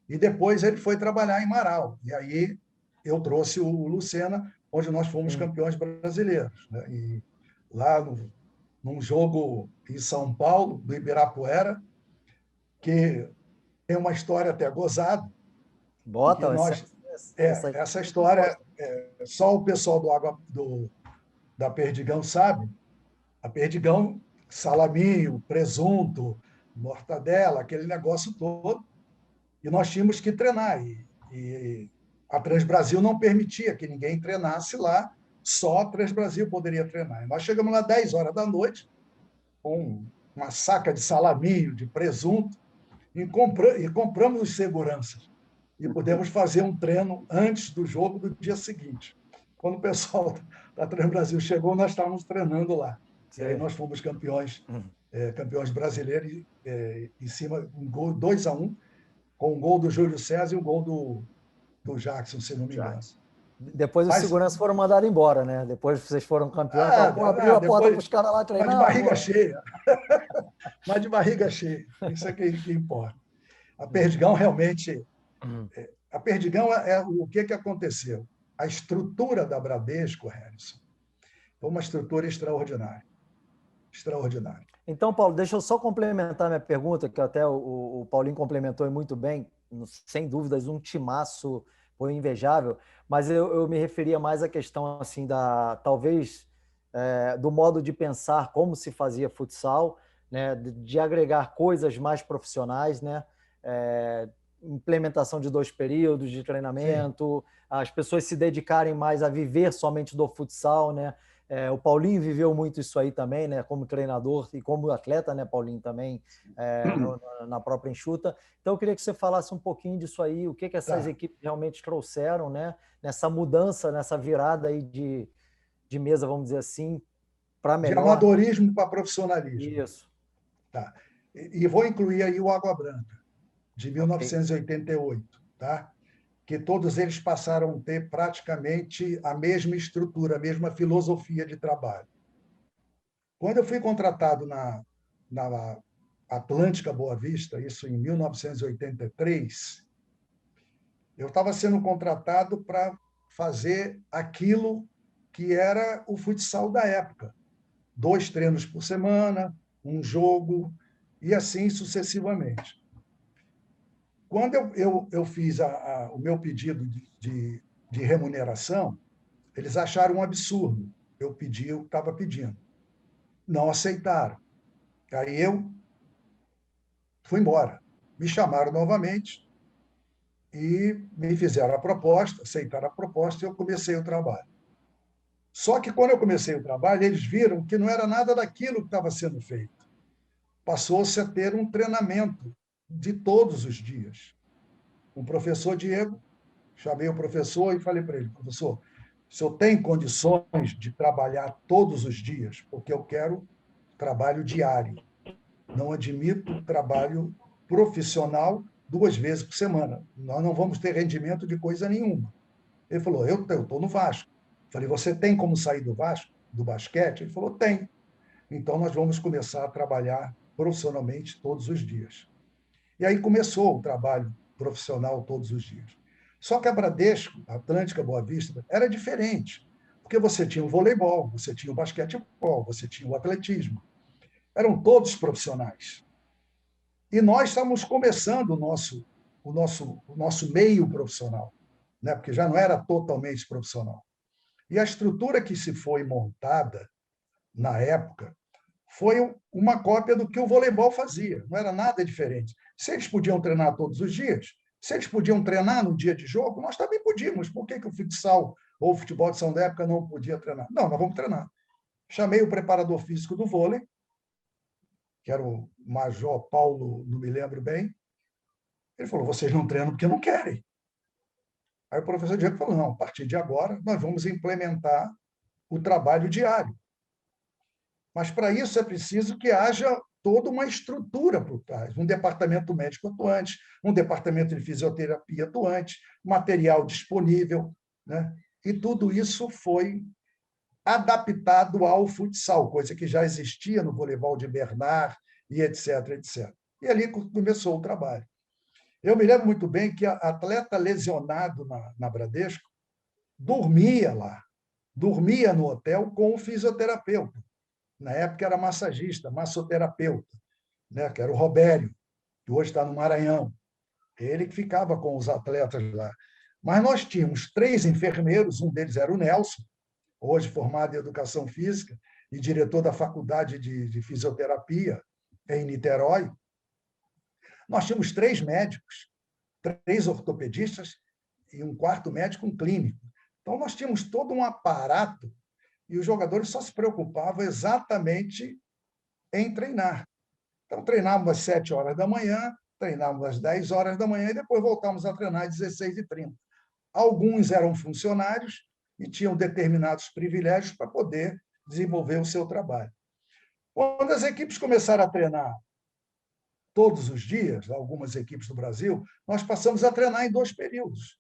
E depois ele foi trabalhar em Marau. E aí eu trouxe o Lucena, onde nós fomos campeões brasileiros. Né? E lá num jogo em São Paulo, do Ibirapuera, que tem uma história até gozada. Bota, essa história, só o pessoal da Perdigão sabe. A Perdigão, salaminho, presunto, mortadela, aquele negócio todo. E nós tínhamos que treinar. E a Transbrasil não permitia que ninguém treinasse lá, só a Transbrasil poderia treinar. E nós chegamos lá 10 horas da noite, com uma saca de salaminho, de presunto, e compramos os seguranças. E pudemos fazer um treino antes do jogo do dia seguinte. Quando o pessoal da Treino Brasil chegou, nós estávamos treinando lá. Sim. E aí nós fomos campeões, campeões brasileiros, em cima, um gol 2-1, com um gol do Júlio César e um gol do Jackson, se não me engano. Depois os seguranças foram mandados embora, né? Depois vocês foram campeões, abriu a porta para os caras lá treinar. Mas de barriga cheia. Mas de barriga cheia. Isso é que importa. A Perdigão realmente... A Perdigão o que aconteceu? A estrutura da Bradesco, Harrison, foi uma estrutura extraordinária. Extraordinária. Então, Paulo, deixa eu só complementar minha pergunta, que até o Paulinho complementou muito bem, sem dúvidas, um timaço foi invejável, mas eu me referia mais à questão assim talvez do modo de pensar como se fazia futsal, né, de agregar coisas mais profissionais, né, implementação de 2 períodos de treinamento, sim, as pessoas se dedicarem mais a viver somente do futsal, né? O Paulinho viveu muito isso aí também, né? Como treinador e como atleta, né, Paulinho, também na própria enxuta. Então, eu queria que você falasse um pouquinho disso aí, o que essas equipes realmente trouxeram, né? Nessa mudança, nessa virada aí de mesa, vamos dizer assim, para melhor. De amadorismo para profissionalismo. Isso. Tá. E vou incluir aí o Água Branca, de 1988, tá? Que todos eles passaram a ter praticamente a mesma estrutura, a mesma filosofia de trabalho. Quando eu fui contratado na Atlântica Boa Vista, isso em 1983, eu estava sendo contratado para fazer aquilo que era o futsal da época. 2 treinos por semana, um jogo, e assim sucessivamente. Quando eu fiz o meu pedido de remuneração, eles acharam um absurdo. Eu pedi o que estava pedindo. Não aceitaram. Aí eu fui embora. Me chamaram novamente e me fizeram a proposta, aceitaram a proposta e eu comecei o trabalho. Só que quando eu comecei o trabalho, eles viram que não era nada daquilo que estava sendo feito. Passou-se a ter um treinamento de todos os dias. O professor Diego, chamei o professor e falei para ele, professor, o senhor tem condições de trabalhar todos os dias? Porque eu quero trabalho diário. Não admito trabalho profissional 2 vezes por semana. Nós não vamos ter rendimento de coisa nenhuma. Ele falou, eu estou no Vasco. Falei, você tem como sair do Vasco, do basquete? Ele falou, tem. Então, nós vamos começar a trabalhar profissionalmente todos os dias. E aí começou o trabalho profissional todos os dias. Só que a Bradesco, a Atlântica Boa Vista, era diferente, porque você tinha o voleibol, você tinha o basquetebol, você tinha o atletismo. Eram todos profissionais. E nós estávamos começando o nosso meio profissional, né? Porque já não era totalmente profissional. E a estrutura que se foi montada, na época, foi uma cópia do que o voleibol fazia, não era nada diferente. Se eles podiam treinar todos os dias, se eles podiam treinar no dia de jogo, nós também podíamos. Por que o futsal ou o futebol de São da época não podia treinar? Não, nós vamos treinar. Chamei o preparador físico do vôlei, que era o Major Paulo, não me lembro bem. Ele falou, vocês não treinam porque não querem. Aí o professor Diego falou, não, a partir de agora nós vamos implementar o trabalho diário. Mas para isso é preciso que haja toda uma estrutura por trás, um departamento médico atuante, um departamento de fisioterapia atuante, material disponível, né? E tudo isso foi adaptado ao futsal, coisa que já existia no voleibol de Bernard e etc, etc. E ali começou o trabalho. Eu me lembro muito bem que atleta lesionado na Bradesco dormia lá, dormia no hotel com o fisioterapeuta. Na época era massagista, massoterapeuta, né? Que era o Robério, que hoje está no Maranhão. Ele que ficava com os atletas lá. Mas nós tínhamos 3 enfermeiros, um deles era o Nelson, hoje formado em Educação Física e diretor da Faculdade de Fisioterapia em Niterói. Nós tínhamos 3 médicos, 3 ortopedistas e um 4º médico, um clínico. Então, nós tínhamos todo um aparato e os jogadores só se preocupavam exatamente em treinar. Então, treinávamos às 7 horas da manhã, treinávamos às 10 horas da manhã e depois voltávamos a treinar às 16h30. Alguns eram funcionários e tinham determinados privilégios para poder desenvolver o seu trabalho. Quando as equipes começaram a treinar todos os dias, algumas equipes do Brasil, nós passamos a treinar em 2 períodos,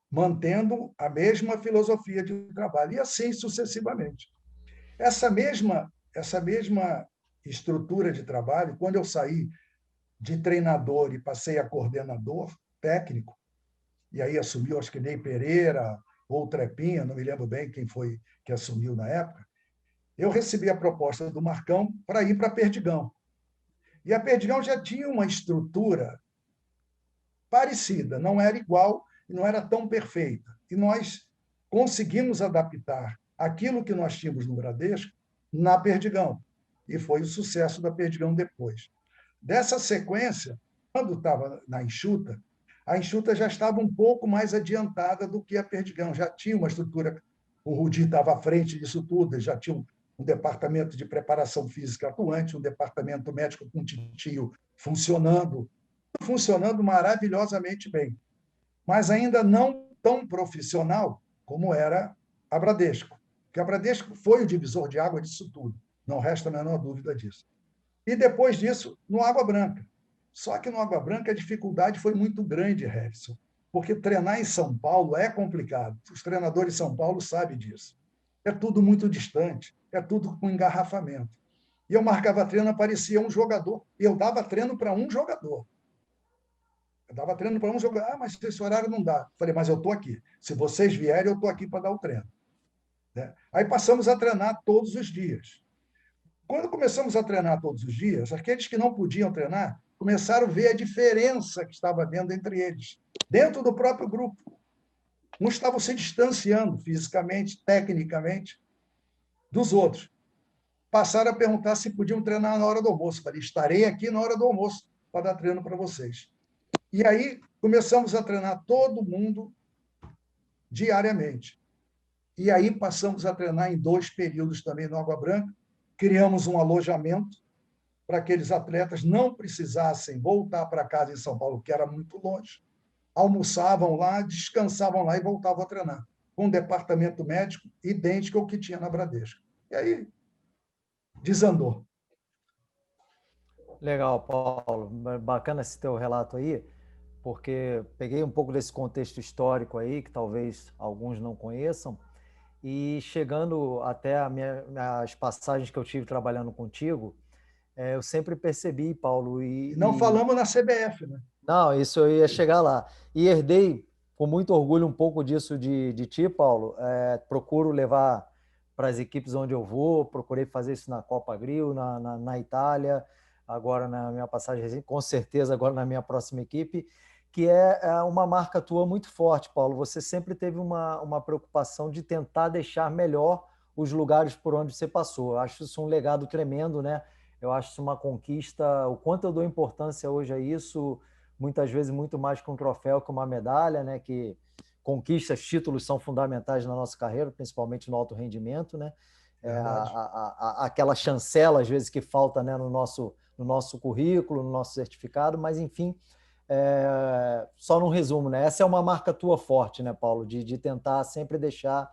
mantendo a mesma filosofia de trabalho, e assim sucessivamente. Essa mesma estrutura de trabalho, quando eu saí de treinador e passei a coordenador técnico, e aí assumiu, acho que Ney Pereira ou Trepinha, não me lembro bem quem foi que assumiu na época, eu recebi a proposta do Marcão para ir para Perdigão. E a Perdigão já tinha uma estrutura parecida, não era igual e não era tão perfeita. E nós conseguimos adaptar aquilo que nós tínhamos no Bradesco na Perdigão. E foi o sucesso da Perdigão depois. Dessa sequência, quando estava na Enxuta, a Enxuta já estava um pouco mais adiantada do que a Perdigão. Já tinha uma estrutura, o Rudi estava à frente disso tudo, já tinha um departamento de preparação física atuante, um departamento médico com titio funcionando maravilhosamente bem, mas ainda não tão profissional como era a Bradesco, porque a Bradesco foi o divisor de água disso tudo, não resta a menor dúvida disso. E depois disso, no Água Branca. Só que no Água Branca a dificuldade foi muito grande, Harrison, porque treinar em São Paulo é complicado. Os treinadores de São Paulo sabem disso. É tudo muito distante, é tudo com engarrafamento. E eu marcava treino, aparecia um jogador, e eu dava treino para um jogador. Mas esse horário não dá. Falei, mas eu estou aqui. Se vocês vierem, eu estou aqui para dar o treino. Aí passamos a treinar todos os dias. Quando começamos a treinar todos os dias, aqueles que não podiam treinar começaram a ver a diferença que estava havendo entre eles, dentro do próprio grupo. Uns estavam se distanciando fisicamente, tecnicamente, dos outros. Passaram a perguntar se podiam treinar na hora do almoço. Falei, estarei aqui na hora do almoço para dar treino para vocês. E aí começamos a treinar todo mundo diariamente. E aí passamos a treinar em 2 períodos também no Água Branca. Criamos um alojamento para aqueles atletas não precisassem voltar para casa em São Paulo, que era muito longe. Almoçavam lá, descansavam lá e voltavam a treinar, com um departamento médico idêntico ao que tinha na Bradesco. E aí desandou. Legal, Paulo. Bacana esse teu relato aí, porque peguei um pouco desse contexto histórico aí, que talvez alguns não conheçam, e chegando até as passagens que eu tive trabalhando contigo, eu sempre percebi, Paulo... Não falamos na CBF, né? Não, isso eu ia chegar lá. E herdei com muito orgulho um pouco disso de ti, Paulo. Procuro levar para as equipes onde eu vou, procurei fazer isso na Copa Grill, na Itália, agora na minha passagem recente, com certeza agora na minha próxima equipe, que é uma marca tua muito forte, Paulo. Você sempre teve uma preocupação de tentar deixar melhor os lugares por onde você passou. Eu acho isso um legado tremendo, né? Eu acho isso uma conquista. O quanto eu dou importância hoje a isso, muitas vezes muito mais que um troféu, que uma medalha, né? Que conquistas, títulos são fundamentais na nossa carreira, principalmente no alto rendimento, né? Aquela chancela, às vezes, que falta, né, no nosso currículo, no nosso certificado, mas, enfim, só num resumo, né? Essa é uma marca tua forte, né, Paulo? De tentar sempre deixar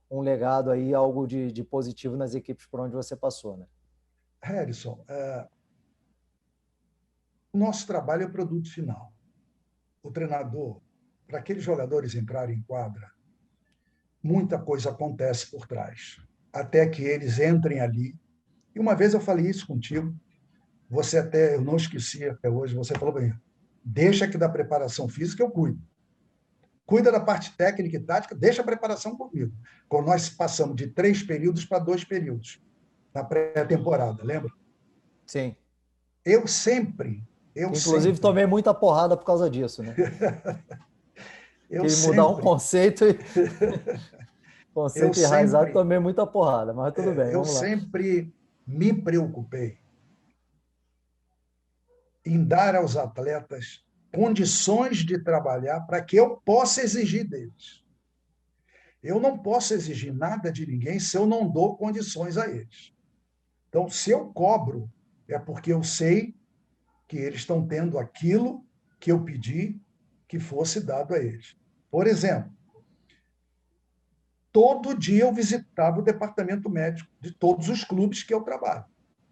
um legado aí, algo de positivo nas equipes por onde você passou, né? Harrison, o nosso trabalho é o produto final. O treinador, para aqueles jogadores entrarem em quadra, muita coisa acontece por trás, até que eles entrem ali. E uma vez eu falei isso contigo, eu não esqueci até hoje, você falou bem, deixa que da preparação física eu cuido. Cuida da parte técnica e tática, deixa a preparação comigo. Quando nós passamos de 3 períodos para 2 períodos, na pré-temporada, lembra? Sim. Inclusive, tomei muita porrada por causa disso, né? Mudar um conceito enraizado, tomei muita porrada, mas tudo bem, vamos lá. Eu sempre me preocupei em dar aos atletas condições de trabalhar para que eu possa exigir deles. Eu não posso exigir nada de ninguém se eu não dou condições a eles. Então, se eu cobro, é porque eu sei que eles estão tendo aquilo que eu pedi que fosse dado a eles. Por exemplo, todo dia eu visitava o departamento médico de todos os clubes que eu trabalho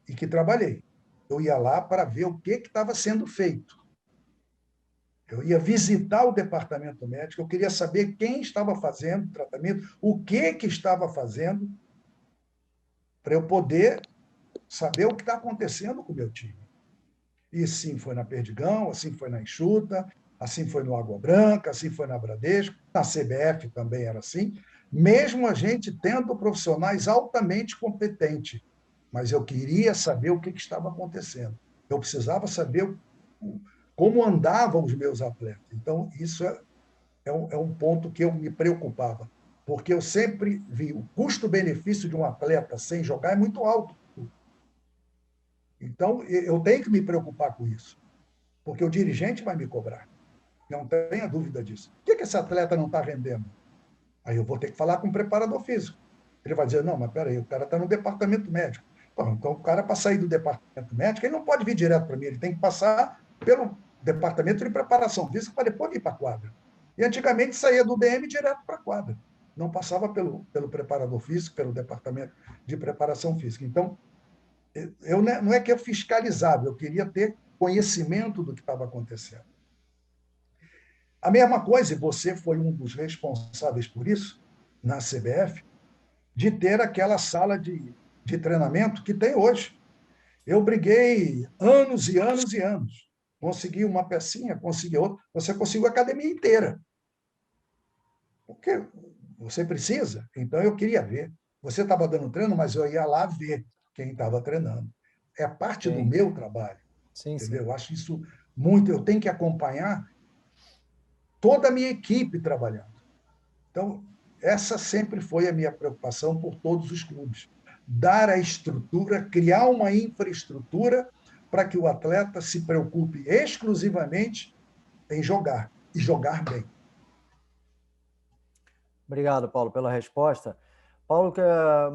e que trabalhei. Eu ia lá para ver o que estava sendo feito. Eu ia visitar o departamento médico, eu queria saber quem estava fazendo o tratamento, o que estava fazendo, para eu poder saber o que está acontecendo com o meu time. E assim foi na Perdigão, assim foi na Enxuta, assim foi no Água Branca, assim foi na Bradesco, na CBF também era assim, mesmo a gente tendo profissionais altamente competentes, mas eu queria saber o que estava acontecendo. Eu precisava saber como andavam os meus atletas. Então, isso é um ponto que eu me preocupava, porque eu sempre vi o custo-benefício de um atleta sem jogar é muito alto. Então, eu tenho que me preocupar com isso, porque o dirigente vai me cobrar. Não tenha dúvida disso. O que esse atleta não está rendendo? Aí eu vou ter que falar com o preparador físico. Ele vai dizer, não, mas peraí, o cara está no departamento médico. Então, o cara, para sair do departamento médico, ele não pode vir direto para mim, ele tem que passar pelo departamento de preparação física para depois ir para a quadra. E antigamente saía do DM direto para a quadra. Não passava pelo preparador físico, pelo departamento de preparação física. Então, não é que eu fiscalizava, eu queria ter conhecimento do que estava acontecendo. A mesma coisa, e você foi um dos responsáveis por isso, na CBF, de ter aquela sala de treinamento que tem hoje. Eu briguei anos e anos e anos. Consegui uma pecinha, consegui outra. Você conseguiu a academia inteira. Porque você precisa. Então, eu queria ver. Você estava dando treino, mas eu ia lá ver quem estava treinando. É parte do meu trabalho. Sim, entendeu? sim. Eu acho isso muito. Eu tenho que acompanhar toda a minha equipe trabalhando. Então, essa sempre foi a minha preocupação por todos os clubes. Dar a estrutura, criar uma infraestrutura para que o atleta se preocupe exclusivamente em jogar, e jogar bem. Obrigado, Paulo, pela resposta. Paulo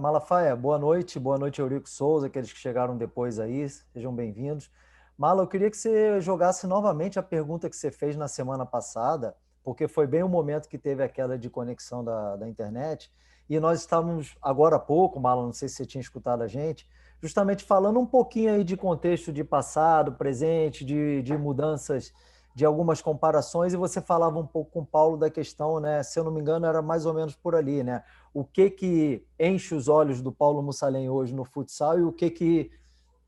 Malafaia, boa noite, Eurico Souza, aqueles que chegaram depois aí, sejam bem-vindos. Mala, eu queria que você jogasse novamente a pergunta que você fez na semana passada, porque foi bem o momento que teve aquela de conexão da internet, e nós estávamos agora há pouco, Mala, não sei se você tinha escutado a gente, justamente falando um pouquinho aí de contexto de passado, presente, de mudanças, de algumas comparações, e você falava um pouco com o Paulo da questão, né? Se eu não me engano, era mais ou menos por ali, né? O que enche os olhos do Paulo Mussalen hoje no futsal e o que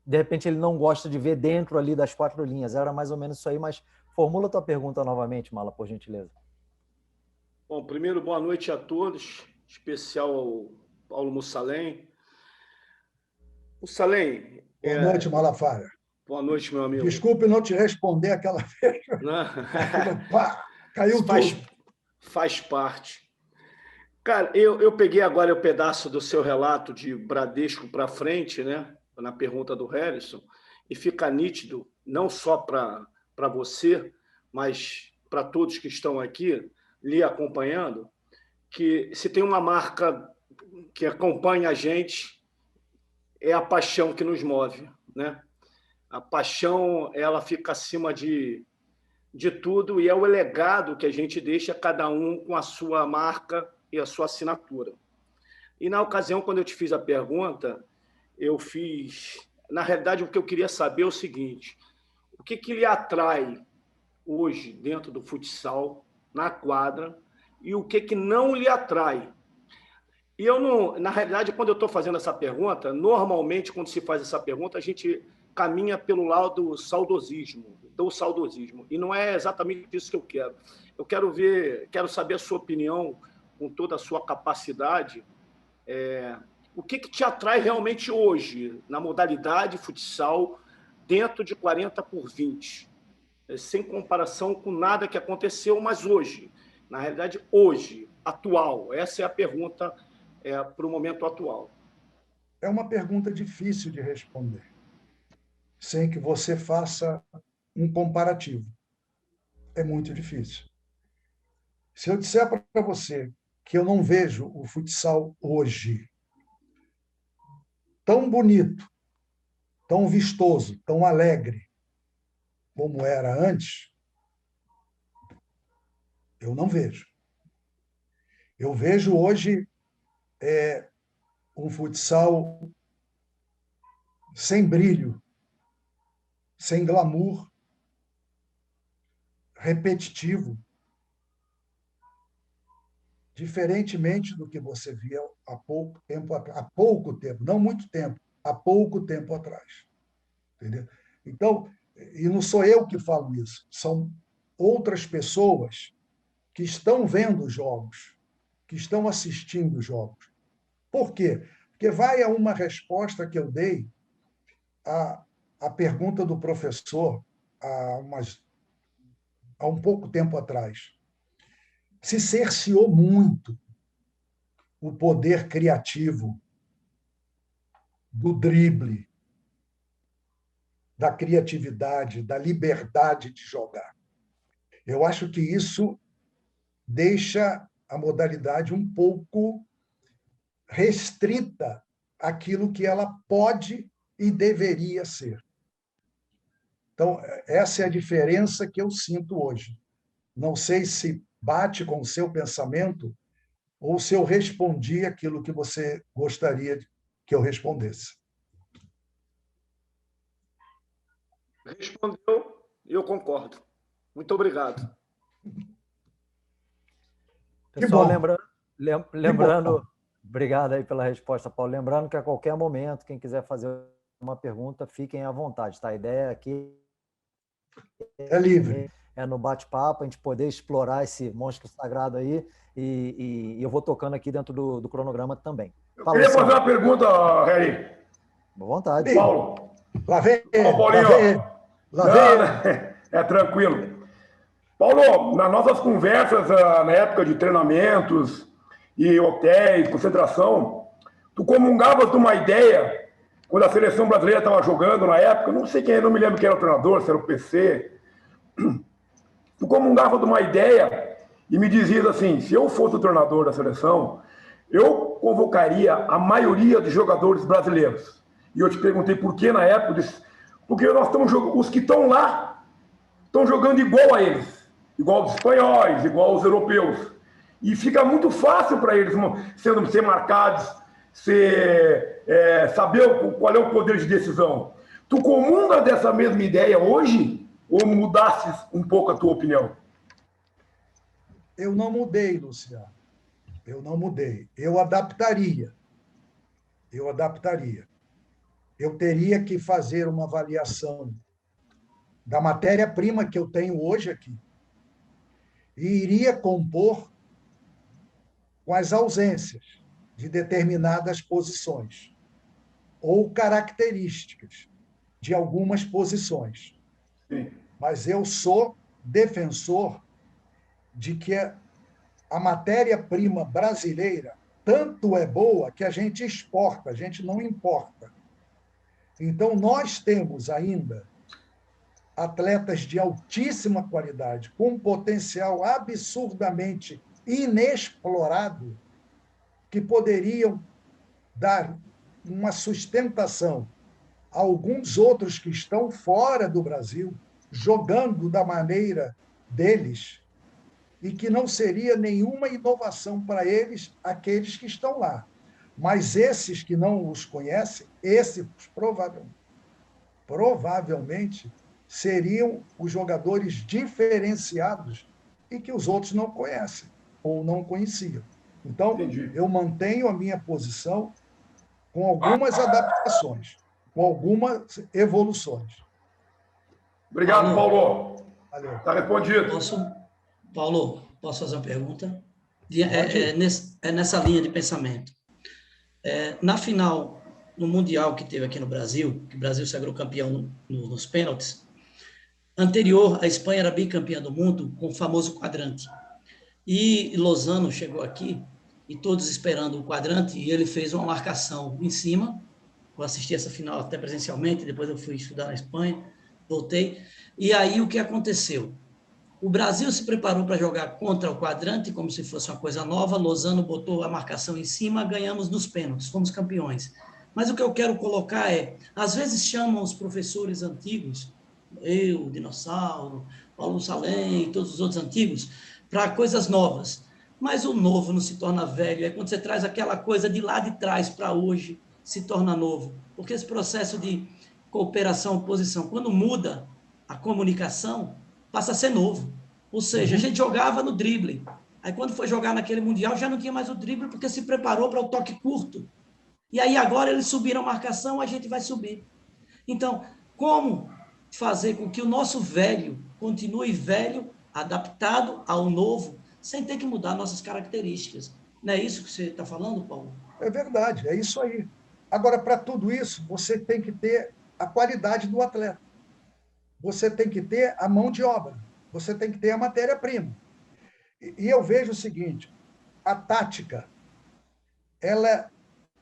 de repente ele não gosta de ver dentro ali das quatro linhas. Era mais ou menos isso aí, mas formula a tua pergunta novamente, Mala, por gentileza. Bom, primeiro, boa noite a todos, especial ao Paulo Mussalen. Mussalen... Boa noite, Malafaia. Boa noite, meu amigo. Desculpe não te responder aquela vez. Pá, caiu tudo. Faz parte. Cara, eu peguei agora o pedaço do seu relato de Bradesco para frente, né? Na pergunta do Harrison, e fica nítido, não só para você, mas para todos que estão aqui lhe acompanhando, que se tem uma marca que acompanha a gente, é a paixão que nos move, né? A paixão, ela fica acima de tudo e é o legado que a gente deixa, cada um com a sua marca e a sua assinatura. E na ocasião, quando eu te fiz a pergunta, eu fiz... Na realidade, o que eu queria saber é o seguinte: o que lhe atrai hoje dentro do futsal, na quadra, e o que não lhe atrai? E eu não... Na realidade, quando eu estou fazendo essa pergunta, normalmente, quando se faz essa pergunta, a gente caminha pelo lado do saudosismo. E não é exatamente isso que eu quero. Eu quero saber a sua opinião, com toda a sua capacidade, o que te atrai realmente hoje na modalidade futsal dentro de 40x20, sem comparação com nada que aconteceu, mas hoje, na realidade, hoje, atual. Essa é a pergunta para o momento atual. É uma pergunta difícil de responder, sem que você faça um comparativo. É muito difícil. Se eu disser para você que eu não vejo o futsal hoje tão bonito tão vistoso, tão alegre como era antes, eu não vejo. Eu vejo hoje um futsal sem brilho, sem glamour, repetitivo, diferentemente do que você via há pouco tempo, não muito tempo, há pouco tempo atrás. Entendeu? Então, e não sou eu que falo isso, são outras pessoas que estão vendo os jogos, que estão assistindo os jogos. Por quê? Porque vai a uma resposta que eu dei à pergunta do professor há um pouco tempo atrás. Se cerceou muito o poder criativo do drible, da criatividade, da liberdade de jogar. Eu acho que isso deixa a modalidade um pouco restrita àquilo que ela pode e deveria ser. Então, essa é a diferença que eu sinto hoje. Não sei se bate com o seu pensamento ou se eu respondi aquilo que você gostaria que eu respondesse. Respondeu e eu concordo. Muito obrigado. Pessoal, lembrando, obrigado aí pela resposta, Paulo. Lembrando que a qualquer momento, quem quiser fazer uma pergunta, fiquem à vontade, tá? A ideia aqui é livre. É no bate-papo, a gente poder explorar esse monstro sagrado aí, e eu vou tocando aqui dentro do cronograma também. Eu queria fazer uma pergunta, Harry. Boa vontade. Paulo. Lá vem. Paulinho. Lá vem. É tranquilo. Paulo, nas nossas conversas, na época de treinamentos e hotéis, concentração, tu comungavas de uma ideia, quando a seleção brasileira estava jogando na época, não sei quem, não me lembro quem era o treinador, se era o PC, tu comungava de uma ideia e me dizias assim, se eu fosse o treinador da seleção, eu convocaria a maioria dos jogadores brasileiros. E eu te perguntei por que na época, disse, porque nós estamos os que estão lá estão jogando igual a eles, igual aos espanhóis, igual aos europeus. E fica muito fácil para eles ser marcados, saber qual é o poder de decisão. Tu comunga dessa mesma ideia hoje ou mudasses um pouco a tua opinião? Eu não mudei, Luciano. Eu não mudei. Eu adaptaria. Eu teria que fazer uma avaliação da matéria-prima que eu tenho hoje aqui e iria compor com as ausências de determinadas posições ou características de algumas posições. Sim. Mas eu sou defensor de que a matéria-prima brasileira tanto é boa que a gente exporta, a gente não importa. Então, nós temos ainda atletas de altíssima qualidade, com potencial absurdamente inexplorado, que poderiam dar uma sustentação a alguns outros que estão fora do Brasil, jogando da maneira deles, e que não seria nenhuma inovação para eles, aqueles que estão lá. Mas esses que não os conhecem, esses provavelmente seriam os jogadores diferenciados e que os outros não conhecem ou não conheciam. Então, Entendi. Eu mantenho a minha posição com algumas adaptações, com algumas evoluções. Obrigado, Paulo. Valeu. Está respondido. Paulo, posso fazer uma pergunta? Nessa linha de pensamento. Na final, no Mundial que teve aqui no Brasil, que o Brasil se sagrou campeão nos pênaltis, anterior, a Espanha era bicampeã do mundo com o famoso quadrante. E Lozano chegou aqui, e todos esperando o quadrante, e ele fez uma marcação em cima. Eu assisti essa final até presencialmente, depois eu fui estudar na Espanha, voltei. E aí o que aconteceu? O Brasil se preparou para jogar contra o quadrante, como se fosse uma coisa nova. Lozano botou a marcação em cima, ganhamos nos pênaltis, fomos campeões. Mas o que eu quero colocar é, às vezes chamam os professores antigos, eu, Dinossauro, Paulo Salem e todos os outros antigos, para coisas novas. Mas o novo não se torna velho, é quando você traz aquela coisa de lá de trás para hoje, se torna novo. Porque esse processo de cooperação, oposição, quando muda a comunicação, passa a ser novo. Ou seja, a gente jogava no drible. Aí quando foi jogar naquele Mundial, já não tinha mais o drible, porque se preparou para o toque curto. E aí agora eles subiram a marcação, a gente vai subir. Então, como fazer com que o nosso velho continue velho, adaptado ao novo, sem ter que mudar nossas características? Não é isso que você está falando, Paulo? É verdade, é isso aí. Agora, para tudo isso, você tem que ter a qualidade do atleta. Você tem que ter a mão de obra. Você tem que ter a matéria-prima. E eu vejo o seguinte, a tática, ela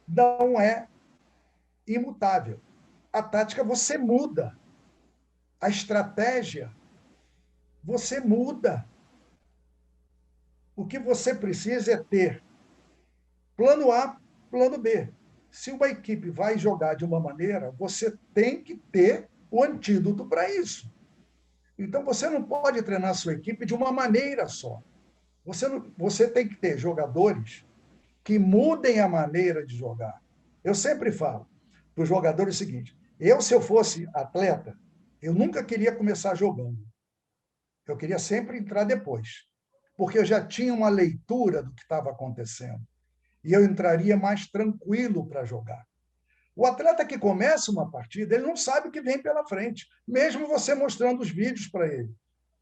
não é imutável. A tática você muda. A estratégia você muda. O que você precisa é ter plano A, plano B. Se uma equipe vai jogar de uma maneira, você tem que ter o antídoto para isso. Então, você não pode treinar a sua equipe de uma maneira só. Você tem que ter jogadores que mudem a maneira de jogar. Eu sempre falo para os jogadores o seguinte, se eu fosse atleta, eu nunca queria começar jogando. Eu queria sempre entrar depois, porque eu já tinha uma leitura do que estava acontecendo. E eu entraria mais tranquilo para jogar. O atleta que começa uma partida, ele não sabe o que vem pela frente, mesmo você mostrando os vídeos para ele.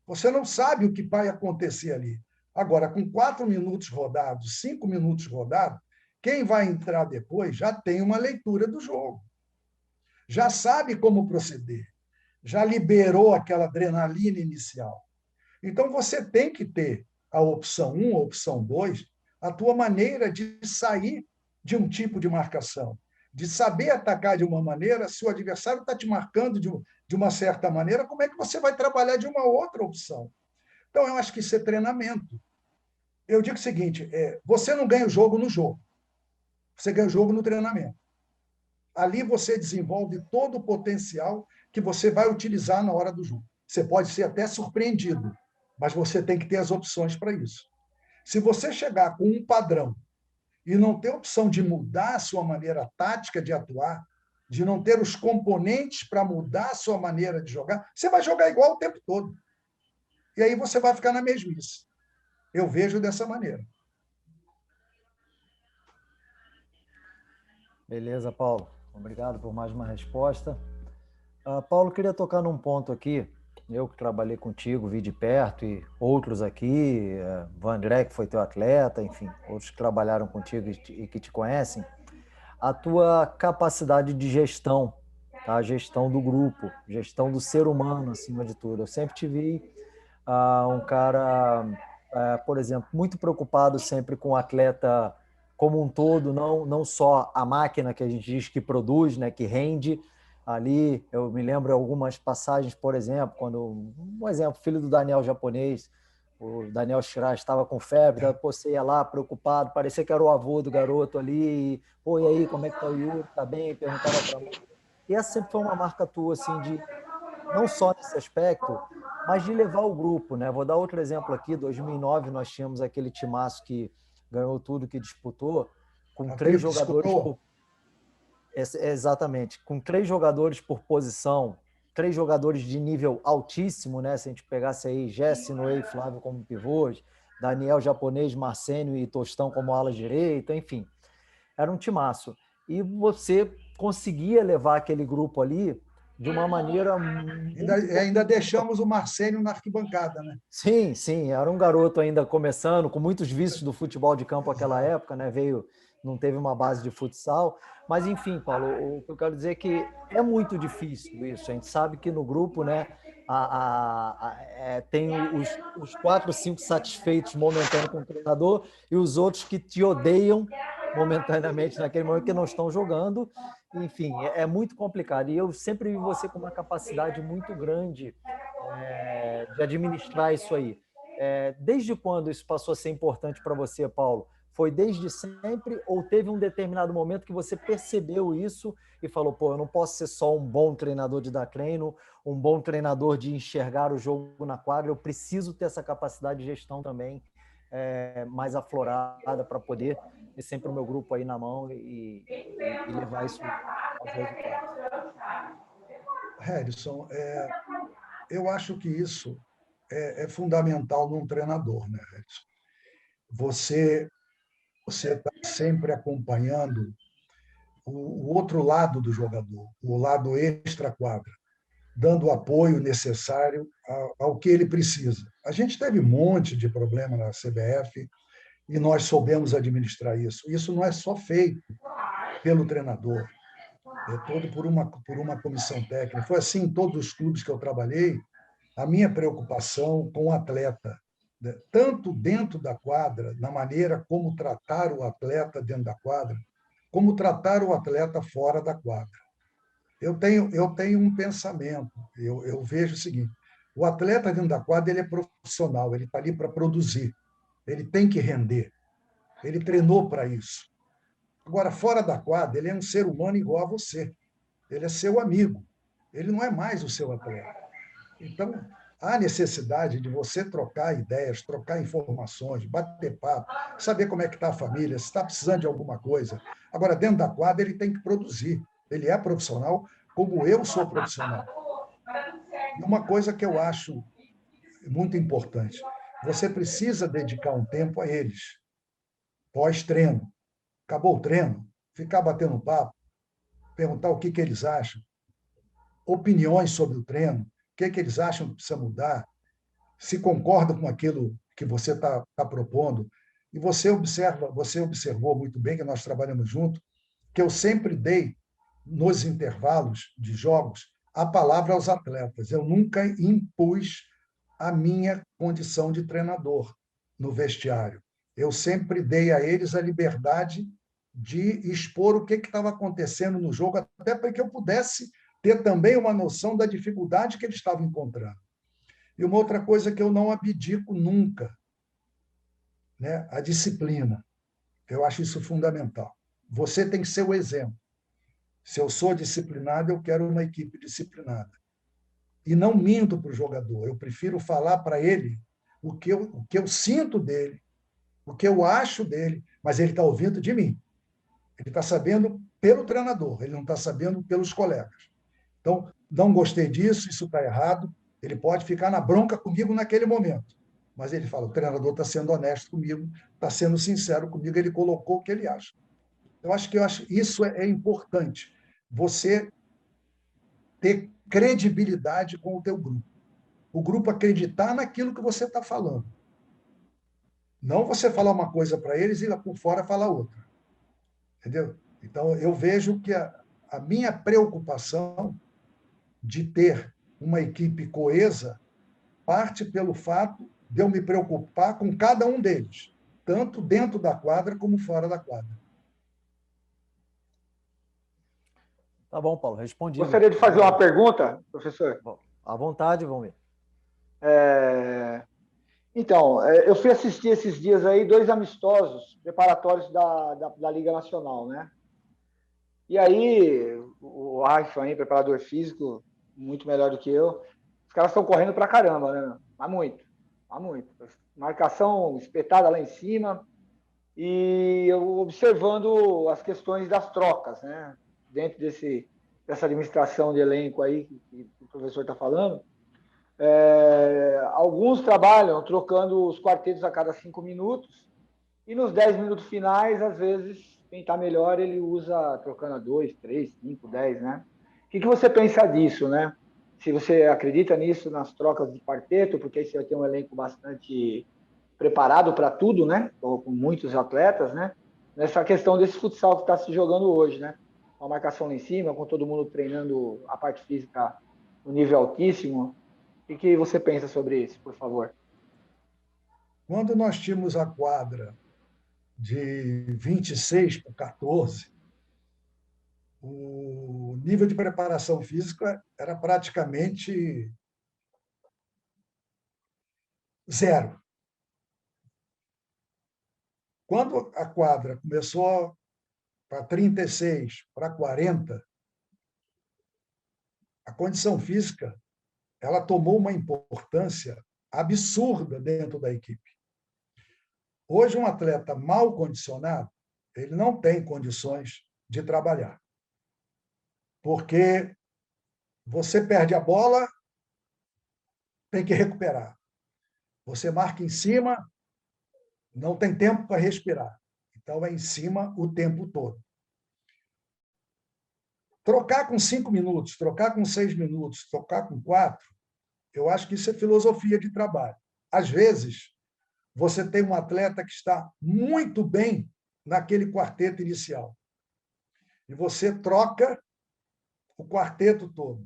Você não sabe o que vai acontecer ali. Agora, com 4 minutos rodados, 5 minutos rodados, quem vai entrar depois já tem uma leitura do jogo. Já sabe como proceder. Já liberou aquela adrenalina inicial. Então, você tem que ter a opção 1, a opção 2, a tua maneira de sair de um tipo de marcação, de saber atacar de uma maneira, se o adversário está te marcando de uma certa maneira, como é que você vai trabalhar de uma outra opção? Então, eu acho que isso é treinamento. Eu digo o seguinte, você não ganha o jogo no jogo, você ganha o jogo no treinamento. Ali você desenvolve todo o potencial que você vai utilizar na hora do jogo. Você pode ser até surpreendido, mas você tem que ter as opções para isso. Se você chegar com um padrão e não ter opção de mudar a sua maneira tática de atuar, de não ter os componentes para mudar a sua maneira de jogar, você vai jogar igual o tempo todo. E aí você vai ficar na mesmice. Eu vejo dessa maneira. Beleza, Paulo. Obrigado por mais uma resposta. Paulo, queria tocar num ponto aqui. Eu que trabalhei contigo, vi de perto, e outros aqui, Vandré, que foi teu atleta, enfim, outros que trabalharam contigo e que te conhecem, a tua capacidade de gestão, tá? Gestão do grupo, gestão do ser humano, acima de tudo. Eu sempre te vi um cara, por exemplo, muito preocupado sempre com o atleta como um todo, não só a máquina que a gente diz que produz, né, que rende. Ali, eu me lembro algumas passagens, por exemplo, filho do Daniel japonês, o Daniel Shirai estava com febre, você ia lá preocupado, parecia que era o avô do garoto ali, e aí, como é que tá o Yuri? Tá bem? Perguntava para mim. E essa sempre foi uma marca tua, assim, de não só nesse aspecto, mas de levar o grupo, né? Vou dar outro exemplo aqui, 2009 nós tínhamos aquele timaço que ganhou tudo que disputou, com 3 jogadores por... Exatamente, com 3 jogadores por posição, 3 jogadores de nível altíssimo, né? Se a gente pegasse aí Jesse, Noé e Flávio como pivôs, Daniel japonês, Marcênio e Tostão como ala direita, enfim, era um timaço. E você conseguia levar aquele grupo ali de uma maneira... Ainda deixamos o Marcênio na arquibancada, né? Sim, era um garoto ainda começando, com muitos vícios do futebol de campo naquela época, né? Não teve uma base de futsal, mas enfim, Paulo, o que eu quero dizer é que é muito difícil isso. A gente sabe que no grupo, né, tem os 4, 5 satisfeitos momentaneamente com o treinador e os outros que te odeiam momentaneamente naquele momento que não estão jogando. Enfim, é muito complicado. E eu sempre vi você com uma capacidade muito grande de administrar isso aí. Desde quando isso passou a ser importante para você, Paulo? Foi desde sempre ou teve um determinado momento que você percebeu isso e falou, pô, eu não posso ser só um bom treinador de dar treino, um bom treinador de enxergar o jogo na quadra, eu preciso ter essa capacidade de gestão também mais aflorada para poder ter sempre o meu grupo aí na mão e levar isso aos resultados. Harrison, eu acho que isso é fundamental num treinador, né, Harrison? Você está sempre acompanhando o outro lado do jogador, o lado extra-quadra, dando o apoio necessário ao que ele precisa. A gente teve um monte de problema na CBF e nós soubemos administrar isso. Isso não é só feito pelo treinador, é todo por uma comissão técnica. Foi assim em todos os clubes que eu trabalhei, a minha preocupação com o atleta, né? Tanto dentro da quadra, na maneira como tratar o atleta dentro da quadra, como tratar o atleta fora da quadra. Eu tenho um pensamento, eu vejo o seguinte, o atleta dentro da quadra ele é profissional, ele está ali para produzir, ele tem que render, ele treinou para isso. Agora, fora da quadra, ele é um ser humano igual a você, ele é seu amigo, ele não é mais o seu atleta. Então, há necessidade de você trocar ideias, trocar informações, bater papo, saber como é que está a família, se está precisando de alguma coisa. Agora, dentro da quadra, ele tem que produzir. Ele é profissional, como eu sou profissional. E uma coisa que eu acho muito importante, você precisa dedicar um tempo a eles, pós-treino. Acabou o treino, ficar batendo papo, perguntar o que eles acham, opiniões sobre o treino, o que eles acham que precisa mudar, se concordam com aquilo que você está propondo. E você observou muito bem que nós trabalhamos juntos, que eu sempre dei, nos intervalos de jogos, a palavra aos atletas. Eu nunca impus a minha condição de treinador no vestiário. Eu sempre dei a eles a liberdade de expor o que estava acontecendo no jogo, até para que eu pudesse ter também uma noção da dificuldade que eles estavam encontrando. E uma outra coisa que eu não abdico nunca, né? A disciplina. Eu acho isso fundamental. Você tem que ser o exemplo. Se eu sou disciplinado, eu quero uma equipe disciplinada. E não minto para o jogador. Eu prefiro falar para ele o que eu sinto dele, o que eu acho dele, mas ele está ouvindo de mim. Ele está sabendo pelo treinador, ele não está sabendo pelos colegas. Então, não gostei disso, isso está errado. Ele pode ficar na bronca comigo naquele momento. Mas ele fala, o treinador está sendo honesto comigo, está sendo sincero comigo, ele colocou o que ele acha. Eu acho que isso é importante. Você ter credibilidade com o teu grupo. O grupo acreditar naquilo que você está falando. Não você falar uma coisa para eles e lá por fora falar outra. Entendeu? Então, eu vejo que a minha preocupação de ter uma equipe coesa parte pelo fato de eu me preocupar com cada um deles, tanto dentro da quadra como fora da quadra. Tá bom, Paulo, respondi. Gostaria de fazer uma pergunta, professor? À vontade, vamos ver. Então, eu fui assistir esses dias aí 2 amistosos preparatórios da Liga Nacional, né? E aí, o Raifan, preparador físico, muito melhor do que eu, os caras estão correndo pra caramba, né? Mas muito. Marcação espetada lá em cima e eu observando as questões das trocas, né? Dentro dessa administração de elenco aí que o professor está falando. Alguns trabalham trocando os quartetos a cada 5 minutos e nos 10 minutos finais, às vezes, quem está melhor, ele usa trocando a 2, 3, 5, 10, né? O que você pensa disso, né? Se você acredita nisso, nas trocas de quarteto, porque aí você vai ter um elenco bastante preparado para tudo, né? Com muitos atletas, né? Nessa questão desse futsal que está se jogando hoje, né? Com a marcação lá em cima, com todo mundo treinando a parte física no nível altíssimo. O que você pensa sobre isso, por favor? Quando nós tínhamos a quadra de 26 por 14, o nível de preparação física era praticamente 0. Quando a quadra começou para 36, para 40, a condição física ela tomou uma importância absurda dentro da equipe. Hoje, um atleta mal condicionado, ele não tem condições de trabalhar. Porque você perde a bola, tem que recuperar. Você marca em cima, não tem tempo para respirar. Então, é em cima o tempo todo. Trocar com 5 minutos, trocar com 6 minutos, trocar com 4, eu acho que isso é filosofia de trabalho. Às vezes, você tem um atleta que está muito bem naquele quarteto inicial. E você troca o quarteto todo,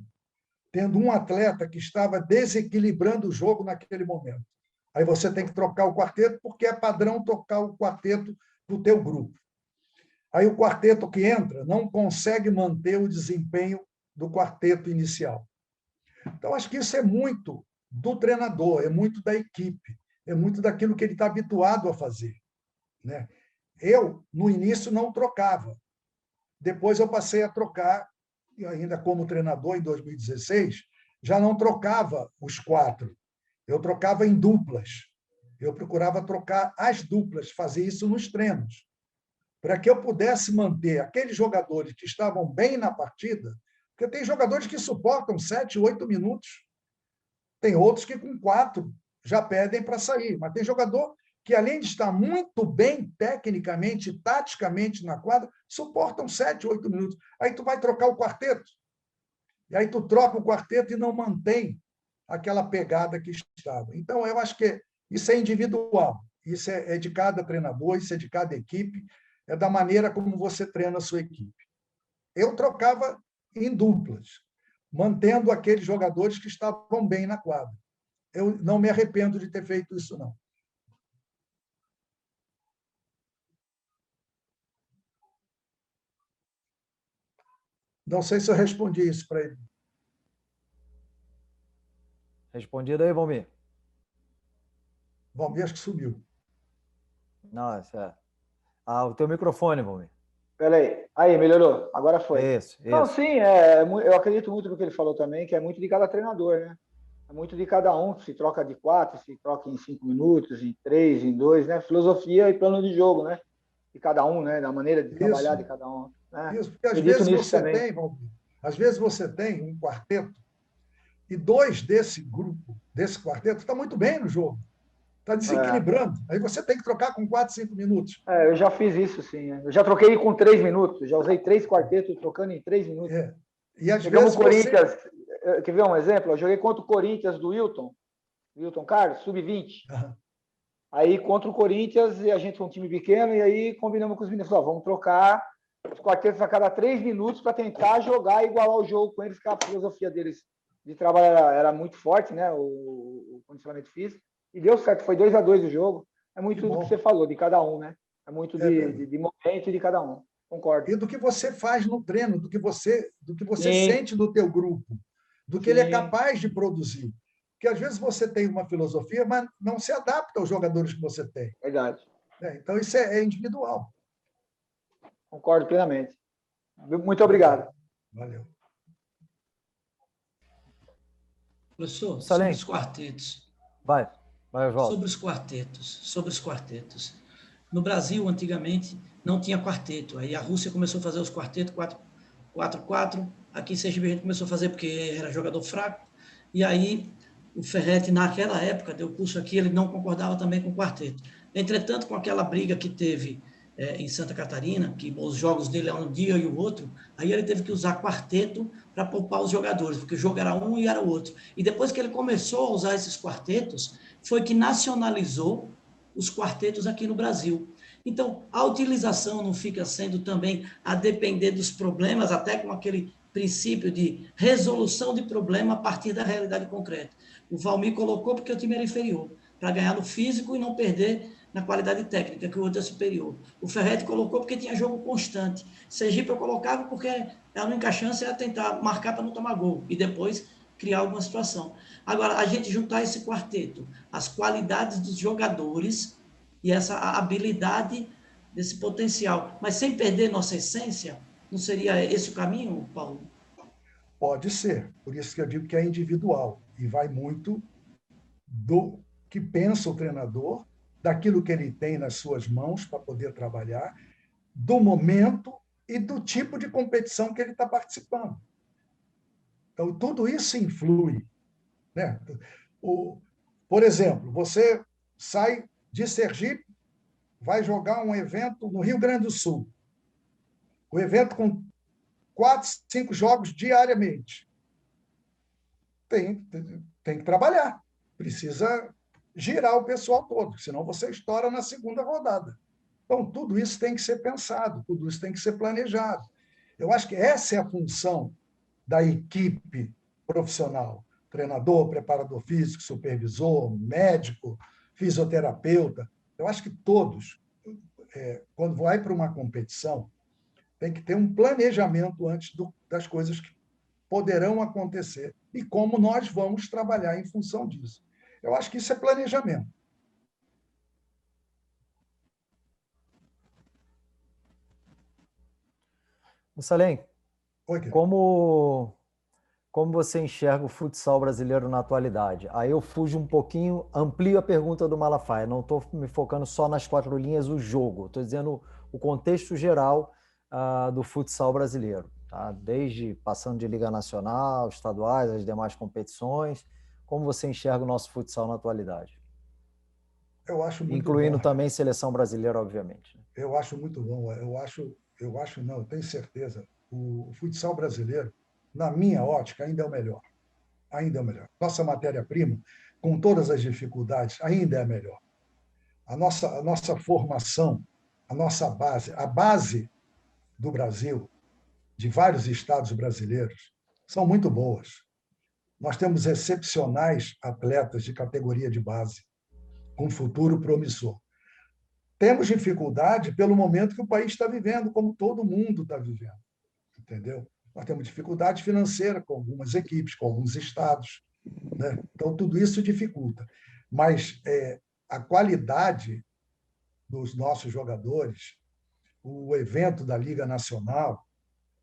tendo um atleta que estava desequilibrando o jogo naquele momento. Aí você tem que trocar o quarteto, porque é padrão trocar o quarteto do teu grupo. Aí o quarteto que entra não consegue manter o desempenho do quarteto inicial. Então, acho que isso é muito do treinador, é muito da equipe, é muito daquilo que ele está habituado a fazer, né? Eu, no início, não trocava. Depois eu passei a trocar, e ainda como treinador, em 2016, já não trocava os 4. Eu trocava em duplas. Eu procurava trocar as duplas, fazer isso nos treinos, para que eu pudesse manter aqueles jogadores que estavam bem na partida, porque tem jogadores que suportam 7, 8 minutos, tem outros que com 4 já pedem para sair, mas tem jogador que, além de estar muito bem tecnicamente, taticamente na quadra, suportam 7, 8 minutos. Aí tu vai trocar o quarteto, e aí tu troca o quarteto e não mantém aquela pegada que estava. Então, eu acho que isso é individual, isso é de cada treinador, isso é de cada equipe, é da maneira como você treina a sua equipe. Eu trocava em duplas, mantendo aqueles jogadores que estavam bem na quadra. Eu não me arrependo de ter feito isso, não. Não sei se eu respondi isso para ele. Respondido aí, Valmir? Valmir, acho que sumiu. Não, isso é... o teu microfone, Valmir. Peraí. Aí, melhorou. Agora foi. Isso. Não, sim, eu acredito muito no que ele falou também, que é muito de cada treinador, né? É muito de cada um, se troca de 4, se troca em 5 minutos, em 3, em 2, né? Filosofia e plano de jogo, né? De cada um, né? Da maneira de trabalhar de cada um. Né? Isso, porque às vezes você tem, Valmir, às vezes você tem um quarteto e 2 desse grupo, desse quarteto, está muito bem no jogo. Está desequilibrando. Aí você tem que trocar com 4, 5 minutos. Eu já fiz isso, sim. Eu já troquei com 3 minutos. Já usei 3 quartetos trocando em 3 minutos. E às vezes Corinthians. Quer ver um exemplo? Eu joguei contra o Corinthians do Wilton Carlos, sub-20. Uhum. Aí, contra o Corinthians, e a gente foi um time pequeno, e aí combinamos com os meninos, vamos trocar os quartetos a cada 3 minutos para tentar jogar e igualar o jogo com eles, que a filosofia deles de trabalho era muito forte, né? O condicionamento físico. E deu certo, foi 2-2 o jogo. É muito do que você falou, de cada um, né? É muito de momento e de cada um. Concordo. E do que você faz no treino, do que você sente do teu grupo, do que ele é capaz de produzir. Porque às vezes você tem uma filosofia, mas não se adapta aos jogadores que você tem. Verdade. Então, isso é individual. Concordo plenamente. Muito obrigado. Valeu. Professor, sobre os quartetos. Vai, Oswaldo. Sobre os quartetos. No Brasil, antigamente, não tinha quarteto. Aí a Rússia começou a fazer os quartetos 4-4. Aqui em Sergipe a gente começou a fazer porque era jogador fraco. E aí o Ferretti, naquela época, deu curso aqui, ele não concordava também com o quarteto. Entretanto, com aquela briga que teve em Santa Catarina, que os jogos dele eram um dia e o outro, aí ele teve que usar quarteto para poupar os jogadores, porque o jogo era um e era o outro. E depois que ele começou a usar esses quartetos, foi que nacionalizou os quartetos aqui no Brasil. Então, a utilização não fica sendo também a depender dos problemas, até com aquele princípio de resolução de problema a partir da realidade concreta. O Valmir colocou porque o time era inferior, para ganhar no físico e não perder na qualidade técnica, que o outro é superior. O Ferretti colocou porque tinha jogo constante. Sergipe eu colocava porque a única chance era tentar marcar para não tomar gol e depois criar alguma situação. Agora, a gente juntar esse quarteto, as qualidades dos jogadores, e essa habilidade desse potencial. Mas sem perder nossa essência, não seria esse o caminho, Paulo? Pode ser. Por isso que eu digo que é individual e vai muito do que pensa o treinador, daquilo que ele tem nas suas mãos para poder trabalhar, do momento e do tipo de competição que ele está participando. Então, tudo isso influi, né? Por exemplo, você sai de Sergipe, vai jogar um evento no Rio Grande do Sul. O evento com 4, 5 jogos diariamente. Tem que trabalhar. Precisa girar o pessoal todo, senão você estoura na segunda rodada. Então, tudo isso tem que ser pensado, tudo isso tem que ser planejado. Eu acho que essa é a função da equipe profissional. Treinador, preparador físico, supervisor, médico, fisioterapeuta. Eu acho que todos, quando vai para uma competição, tem que ter um planejamento antes das coisas que poderão acontecer e como nós vamos trabalhar em função disso. Eu acho que isso é planejamento. Mussalem, como você enxerga o futsal brasileiro na atualidade? Aí eu fujo um pouquinho, amplio a pergunta do Malafaia. Não estou me focando só nas 4 linhas, o jogo. Estou dizendo o contexto geral do futsal brasileiro, tá? Desde passando de Liga Nacional, estaduais, as demais competições. Como você enxerga o nosso futsal na atualidade? Eu acho muito incluindo bom, também seleção brasileira, obviamente. Eu acho muito bom. Eu tenho certeza. O futsal brasileiro, na minha ótica, ainda é o melhor. Ainda é o melhor. Nossa matéria-prima, com todas as dificuldades, ainda é a melhor. A nossa formação, a nossa base, a base do Brasil, de vários estados brasileiros, são muito boas. Nós temos excepcionais atletas de categoria de base, com futuro promissor. Temos dificuldade pelo momento que o país está vivendo, como todo mundo está vivendo. Entendeu? Nós temos dificuldade financeira com algumas equipes, com alguns estados, né? Então, tudo isso dificulta. Mas a qualidade dos nossos jogadores, o evento da Liga Nacional,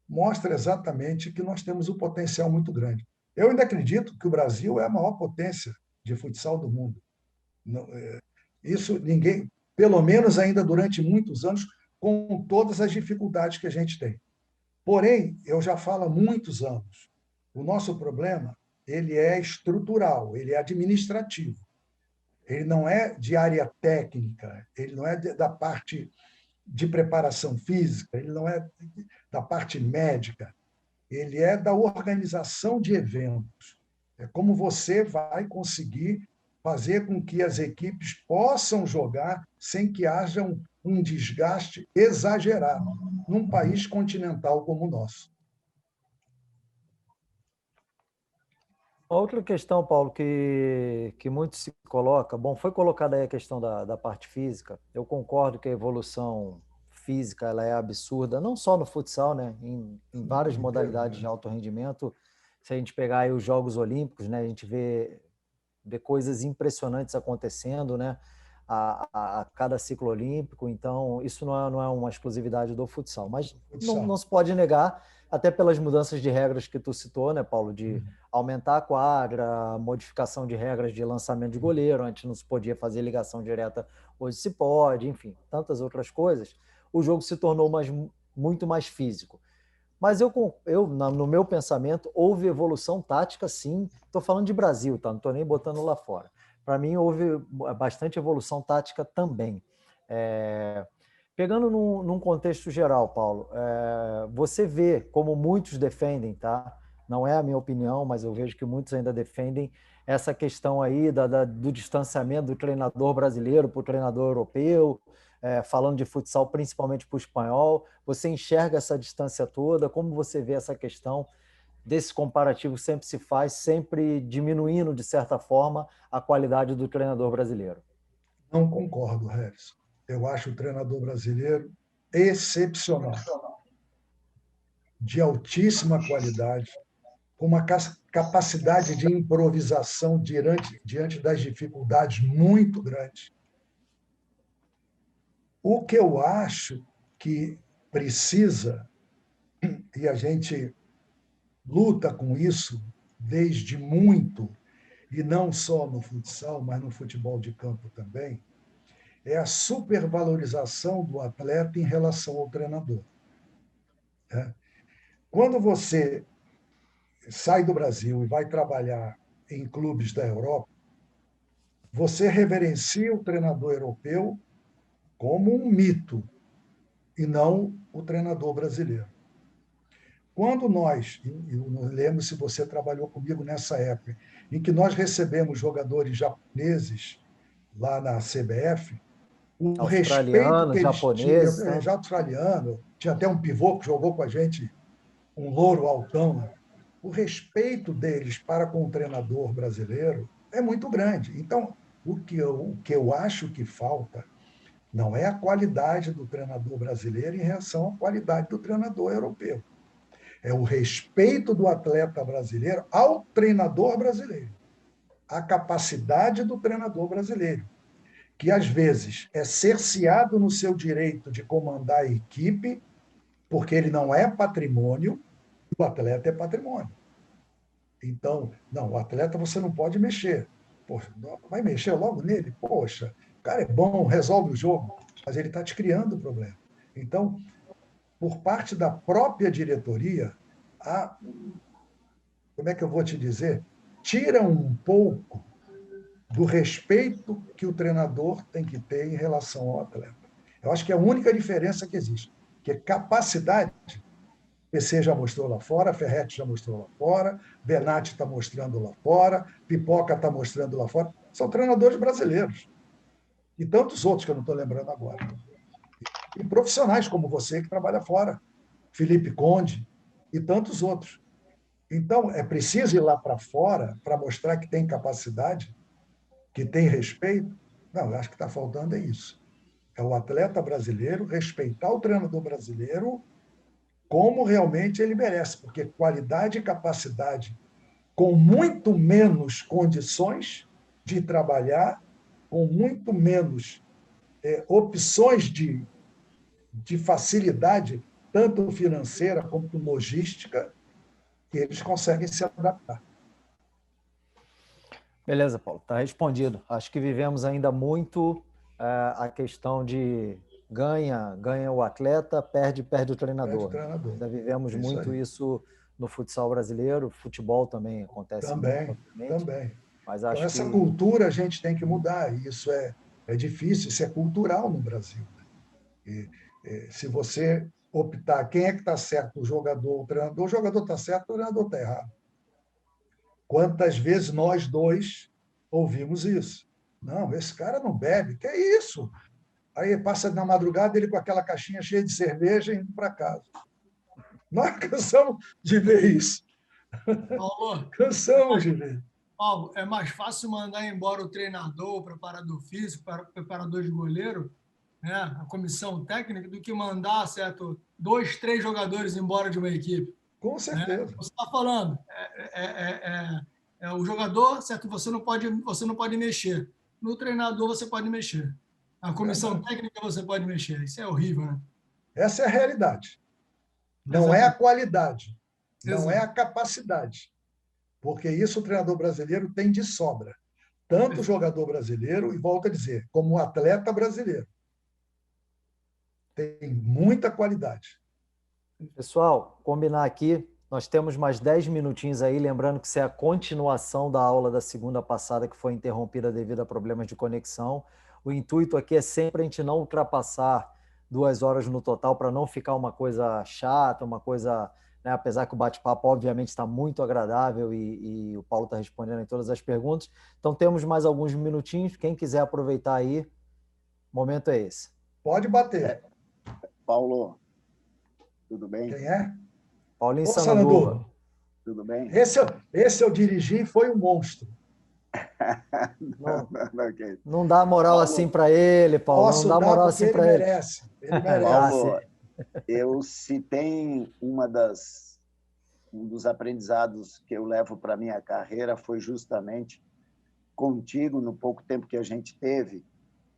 mostra exatamente que nós temos um potencial muito grande. Eu ainda acredito que o Brasil é a maior potência de futsal do mundo. Isso ninguém, pelo menos ainda durante muitos anos, com todas as dificuldades que a gente tem. Porém, eu já falo há muitos anos, o nosso problema ele é estrutural, ele é administrativo. Ele não é de área técnica, ele não é da parte de preparação física, ele não é da parte médica, ele é da organização de eventos. É como você vai conseguir fazer com que as equipes possam jogar sem que haja um desgaste exagerado num país continental como o nosso. Outra questão, Paulo, que muito se coloca, bom, foi colocada aí a questão da parte física. Eu concordo que a evolução física ela é absurda, não só no futsal, né? Em várias modalidades de alto rendimento. Se a gente pegar aí os Jogos Olímpicos, né? A gente vê coisas impressionantes acontecendo, né? A cada ciclo olímpico. Então, isso não é uma exclusividade do futsal, mas não se pode negar, até pelas mudanças de regras que tu citou, né, Paulo, de aumentar a quadra, modificação de regras de lançamento de goleiro, antes não se podia fazer ligação direta, hoje se pode, enfim, tantas outras coisas. O jogo se tornou muito mais físico. Mas no meu pensamento, houve evolução tática, sim. Estou falando de Brasil, tá? Não estou nem botando lá fora. Para mim, houve bastante evolução tática também. Pegando num contexto geral, Paulo, você vê, como muitos defendem, tá? Não é a minha opinião, mas eu vejo que muitos ainda defendem essa questão aí do distanciamento do treinador brasileiro para o treinador europeu, falando de futsal principalmente para o espanhol. Você enxerga essa distância toda? Como você vê essa questão desse comparativo sempre se faz, sempre diminuindo, de certa forma, a qualidade do treinador brasileiro? Não concordo, Harrison. Eu acho o treinador brasileiro excepcional, de altíssima qualidade, com uma capacidade de improvisação diante das dificuldades muito grande. O que eu acho que precisa, e a gente luta com isso desde muito, e não só no futsal, mas no futebol de campo também, é a supervalorização do atleta em relação ao treinador. Quando você sai do Brasil e vai trabalhar em clubes da Europa, você reverencia o treinador europeu como um mito e não o treinador brasileiro. Quando nós, eu não lembro se você trabalhou comigo nessa época, em que nós recebemos jogadores japoneses lá na CBF, o respeito que eles tinham, já australiano, tinha até um pivô que jogou com a gente, um louro altão, né? O respeito deles para com o treinador brasileiro é muito grande. Então, o que eu acho que falta não é a qualidade do treinador brasileiro em relação à qualidade do treinador europeu. É o respeito do atleta brasileiro ao treinador brasileiro. A capacidade do treinador brasileiro, que às vezes é cerceado no seu direito de comandar a equipe, porque ele não é patrimônio, o atleta é patrimônio. Então, não, o atleta você não pode mexer. Poxa, vai mexer logo nele? Poxa, o cara é bom, resolve o jogo, mas ele está te criando problema. Então, por parte da própria diretoria, como é que eu vou te dizer? Tira um pouco do respeito que o treinador tem que ter em relação ao atleta. Eu acho que é a única diferença que existe, que é capacidade. PC já mostrou lá fora, Ferretti já mostrou lá fora, Benatti está mostrando lá fora, Pipoca está mostrando lá fora. São treinadores brasileiros. E tantos outros que eu não estou lembrando agora. E profissionais como você que trabalha fora, Felipe Conde e tantos outros. Então, é preciso ir lá para fora para mostrar que tem capacidade, que tem respeito? Não, eu acho que está faltando é isso. É o atleta brasileiro respeitar o treinador brasileiro como realmente ele merece, porque qualidade e capacidade, com muito menos condições de trabalhar, com muito menos opções de facilidade, tanto financeira quanto logística, que eles conseguem se adaptar. Beleza, Paulo, está respondido. Acho que vivemos ainda muito a questão de ganha o atleta, perde o treinador. Ainda vivemos muito isso no futsal brasileiro, futebol também acontece também. Mas então, essa cultura a gente tem que mudar, e isso é difícil, isso é cultural no Brasil. Se você optar quem é que está certo, o jogador, o jogador está certo, o treinador está errado. Quantas vezes nós dois ouvimos isso? Não, esse cara não bebe, que é isso? Aí passa na madrugada ele com aquela caixinha cheia de cerveja indo para casa. Nós cansamos de ver isso. Paulo, cansamos de ver. Paulo, é mais fácil mandar embora o treinador, o preparador físico, o preparador de goleiro, né, a comissão técnica, do que mandar, certo, 2, 3 jogadores embora de uma equipe. Com certeza. Né? Você está falando, o jogador, certo, você não pode mexer. No treinador você pode mexer. A comissão técnica você pode mexer. Isso é horrível, né? Essa é a realidade. Não é a qualidade, não é a capacidade. Porque isso o treinador brasileiro tem de sobra. Tanto o jogador brasileiro, e volto a dizer, como o atleta brasileiro. Tem muita qualidade. Pessoal, combinar aqui, nós temos mais 10 minutinhos aí, lembrando que isso é a continuação da aula da segunda passada, que foi interrompida devido a problemas de conexão. O intuito aqui é sempre a gente não ultrapassar 2 horas no total, para não ficar uma coisa chata, uma coisa, né, apesar que o bate-papo obviamente está muito agradável e o Paulo está respondendo em todas as perguntas. Então temos mais alguns minutinhos, quem quiser aproveitar aí, o momento é esse. Pode bater. Paulo, tudo bem? Quem é? Paulinho Sananduva. Tudo bem? Esse eu dirigi e foi um monstro. Não dá moral Paulo, assim para ele, Paulo. Não dá moral assim para ele. Ele merece. Paulo, se tem um dos aprendizados que eu levo para a minha carreira foi justamente contigo, no pouco tempo que a gente teve,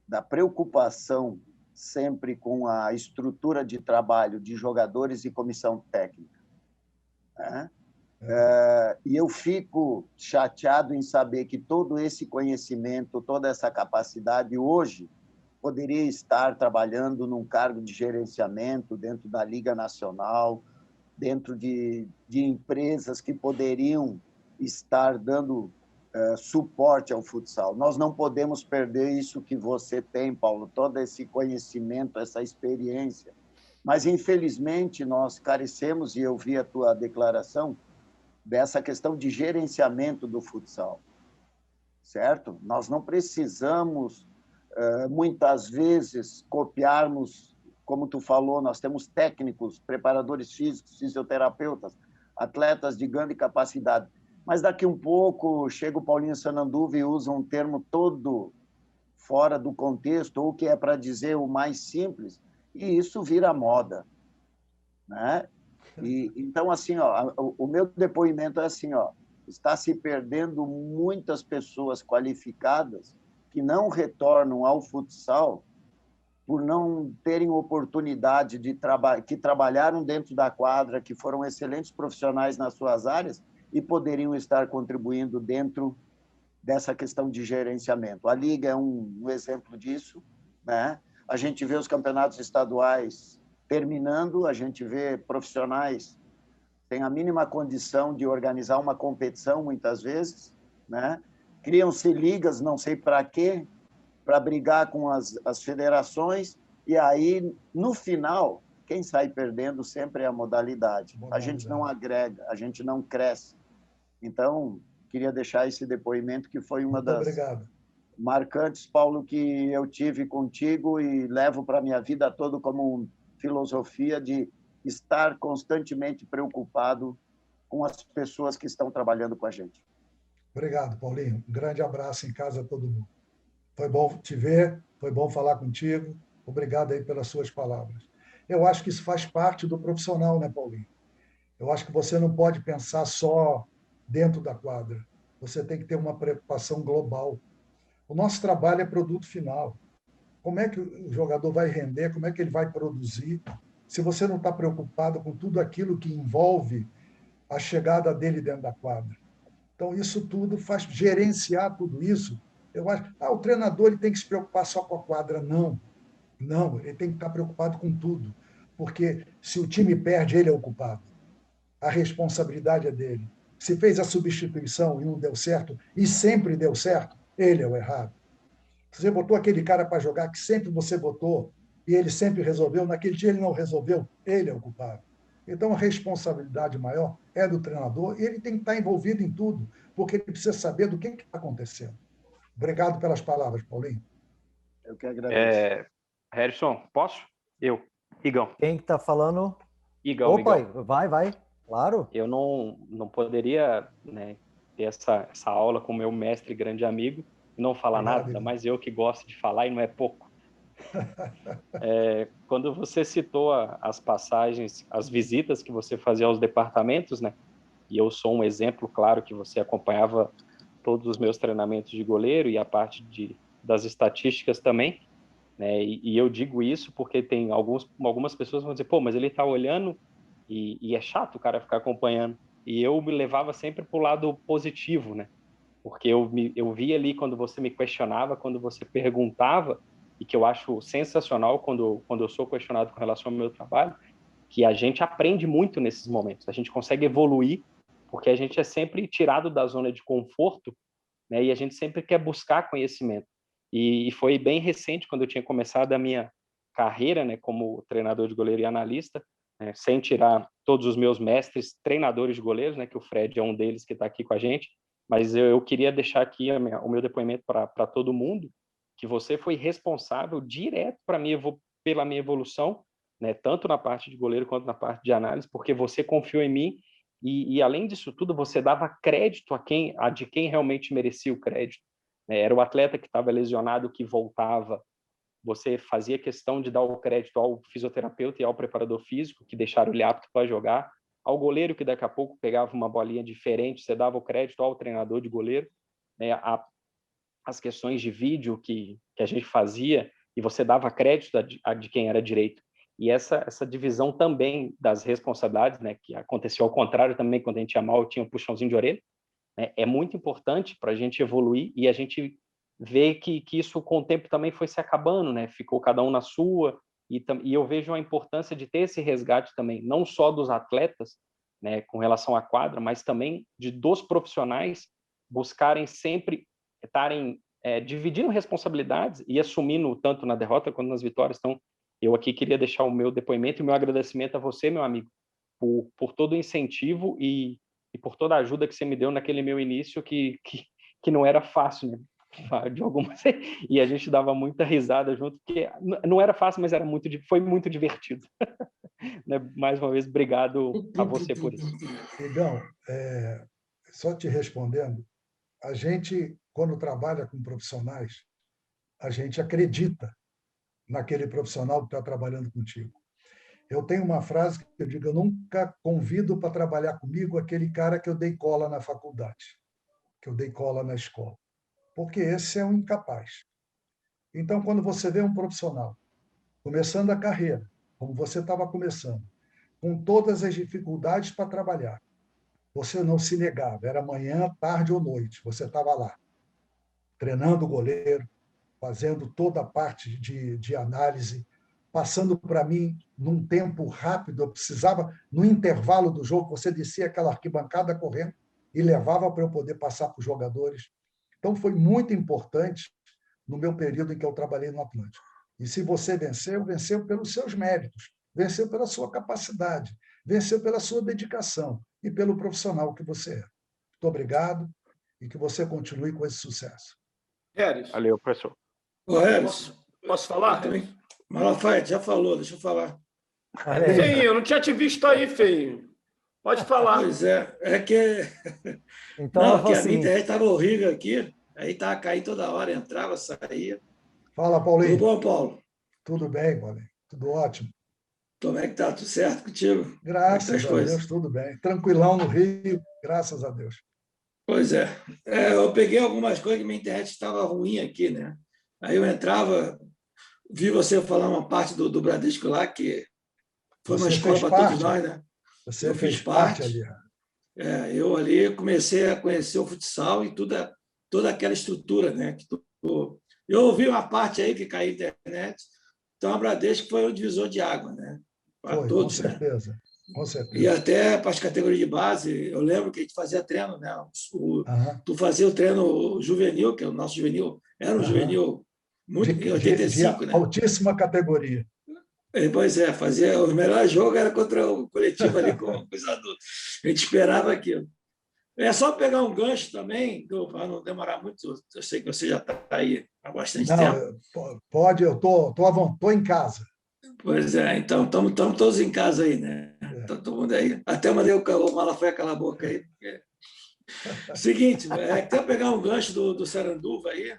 da preocupação sempre com a estrutura de trabalho de jogadores e comissão técnica, né? E eu fico chateado em saber que todo esse conhecimento, toda essa capacidade hoje poderia estar trabalhando num cargo de gerenciamento dentro da Liga Nacional, dentro de empresas que poderiam estar dando suporte ao futsal. Nós não podemos perder isso que você tem, Paulo, todo esse conhecimento, essa experiência. Mas, infelizmente, nós carecemos, e eu vi a tua declaração, dessa questão de gerenciamento do futsal, certo? Nós não precisamos, muitas vezes, copiarmos, como tu falou, nós temos técnicos, preparadores físicos, fisioterapeutas, atletas de grande capacidade, mas daqui um pouco chega o Paulinho Sananduva e usa um termo todo fora do contexto, ou que é para dizer o mais simples, e isso vira moda, né? Então, assim, o meu depoimento é assim, está se perdendo muitas pessoas qualificadas que não retornam ao futsal por não terem oportunidade de trabalhar, que trabalharam dentro da quadra, que foram excelentes profissionais nas suas áreas e poderiam estar contribuindo dentro dessa questão de gerenciamento. A Liga é um exemplo disso, né? A gente vê os campeonatos estaduais terminando, a gente vê profissionais têm a mínima condição de organizar uma competição, muitas vezes, né? Criam-se ligas, não sei para quê, para brigar com as federações, e aí, no final, quem sai perdendo sempre é a modalidade. A gente não agrega, a gente não cresce. Então, queria deixar esse depoimento, que foi uma das marcantes, Paulo, que eu tive contigo e levo para a minha vida toda como filosofia de estar constantemente preocupado com as pessoas que estão trabalhando com a gente. Obrigado, Paulinho. Um grande abraço em casa a todo mundo. Foi bom te ver, foi bom falar contigo. Obrigado aí pelas suas palavras. Eu acho que isso faz parte do profissional, né, Paulinho? Eu acho que você não pode pensar só dentro da quadra. Você tem que ter uma preocupação global. O nosso trabalho é produto final. Como é que o jogador vai render? Como é que ele vai produzir? Se você não está preocupado com tudo aquilo que envolve a chegada dele dentro da quadra. Então, isso tudo faz gerenciar tudo isso. Eu acho, o treinador ele tem que se preocupar só com a quadra. Não, ele tem que estar preocupado com tudo. Porque se o time perde, ele é o culpado. A responsabilidade é dele. Se fez a substituição e não deu certo, e sempre deu certo, ele é o errado. Você botou aquele cara para jogar que sempre você botou e ele sempre resolveu, naquele dia ele não resolveu, ele é o culpado. Então, a responsabilidade maior é do treinador e ele tem que estar envolvido em tudo, porque ele precisa saber do que está acontecendo. Obrigado pelas palavras, Paulinho. Eu que agradeço. Harrison, posso? Eu, Igão. Quem que está falando? Igão. Opa, Igão. vai, claro. Eu não poderia, né, ter essa aula com o meu mestre, grande amigo, e não falar nada, mas eu que gosto de falar e não é pouco. Quando você citou as passagens, as visitas que você fazia aos departamentos, né? E eu sou um exemplo, claro, que você acompanhava todos os meus treinamentos de goleiro e a parte das estatísticas também, né? E eu digo isso porque tem algumas pessoas que vão dizer, pô, mas ele tá olhando e é chato o cara ficar acompanhando. E eu me levava sempre para o lado positivo, né? Porque eu via ali quando você me questionava, quando você perguntava, e que eu acho sensacional quando eu sou questionado com relação ao meu trabalho, que a gente aprende muito nesses momentos, a gente consegue evoluir, porque a gente é sempre tirado da zona de conforto, né, e a gente sempre quer buscar conhecimento. E foi bem recente, quando eu tinha começado a minha carreira, né, como treinador de goleiro e analista, né, sem tirar todos os meus mestres, treinadores de goleiros, né, que o Fred é um deles que está aqui com a gente, mas eu queria deixar aqui o meu depoimento para todo mundo, que você foi responsável direto pela minha evolução, né, tanto na parte de goleiro quanto na parte de análise, porque você confiou em mim e além disso tudo, você dava crédito de quem realmente merecia o crédito. Né? Era o atleta que estava lesionado, que voltava, você fazia questão de dar o crédito ao fisioterapeuta e ao preparador físico, que deixaram ele apto para jogar, ao goleiro que daqui a pouco pegava uma bolinha diferente, você dava o crédito ao treinador de goleiro, né? As questões de vídeo que a gente fazia, e você dava crédito a de quem era direito. E essa divisão também das responsabilidades, né, que aconteceu ao contrário também, quando a gente ia mal, tinha um puxãozinho de orelha, né, é muito importante para a gente evoluir, e a gente vê que isso com o tempo também foi se acabando, né, ficou cada um na sua, e eu vejo a importância de ter esse resgate também, não só dos atletas, né, com relação à quadra, mas também dos profissionais buscarem sempre estarem dividindo responsabilidades e assumindo tanto na derrota quanto nas vitórias. Então, eu aqui queria deixar o meu depoimento e o meu agradecimento a você, meu amigo, por todo o incentivo e por toda a ajuda que você me deu naquele meu início, que não era fácil, né? De algumas... E a gente dava muita risada junto, porque não era fácil, mas foi muito divertido. Né? Mais uma vez, obrigado a você por isso. Igão, só te respondendo, a gente, quando trabalha com profissionais, a gente acredita naquele profissional que está trabalhando contigo. Eu tenho uma frase que eu digo: eu nunca convido para trabalhar comigo aquele cara que eu dei cola na faculdade, que eu dei cola na escola, porque esse é um incapaz. Então, quando você vê um profissional começando a carreira, como você estava começando, com todas as dificuldades para trabalhar, você não se negava, era manhã, tarde ou noite, você estava lá, treinando o goleiro, fazendo toda a parte de análise, passando para mim num tempo rápido. Eu precisava, no intervalo do jogo, você descia aquela arquibancada correndo e levava para eu poder passar para os jogadores. Então, foi muito importante no meu período em que eu trabalhei no Atlântico. E se você venceu, venceu pelos seus méritos, venceu pela sua capacidade, venceu pela sua dedicação e pelo profissional que você é. Muito obrigado e que você continue com esse sucesso. Pérez. Valeu, professor. Ô, Harris, Posso falar? também. Malafaia, já falou, deixa eu falar. Feinho, eu não tinha te visto aí, Feinho. Pode falar. Pois é que... Então, não, que a assim, minha internet estava horrível aqui, aí estava caindo toda hora, entrava, saía. Fala, Paulinho. Tudo bom, Paulo? Tudo bem, Paulinho. Tudo ótimo. Como é que tá? Tudo certo contigo? Graças a Deus, tudo bem. Tranquilão no Rio, graças a Deus. Pois é. Eu peguei algumas coisas que minha internet estava ruim aqui, né? Aí eu entrava, vi você falar uma parte do Bradesco lá, que foi uma escola para todos nós, né? Você fez parte ali. Eu ali comecei a conhecer o futsal e toda aquela estrutura, né? Eu ouvi uma parte aí que caiu na internet, então a Bradesco foi um divisor de água, né? Para todos, com certeza. Né? Com certeza. E até para as categorias de base, eu lembro que a gente fazia treino, né? Tu fazia o treino juvenil, que é o nosso juvenil, era um juvenil muito em 85, de né? Altíssima categoria. Pois é, fazia o melhor jogo era contra o coletivo ali com os adultos. A gente esperava aquilo. É só pegar um gancho também, para não demorar muito. Eu sei que você já está aí há bastante tempo. Pode, eu estou em casa. Pois é, então estamos todos em casa aí, né? Tá todo mundo aí. Até mandei o Malafaia calar a boca aí. Porque... Seguinte, até pegar um gancho do Saranduva aí,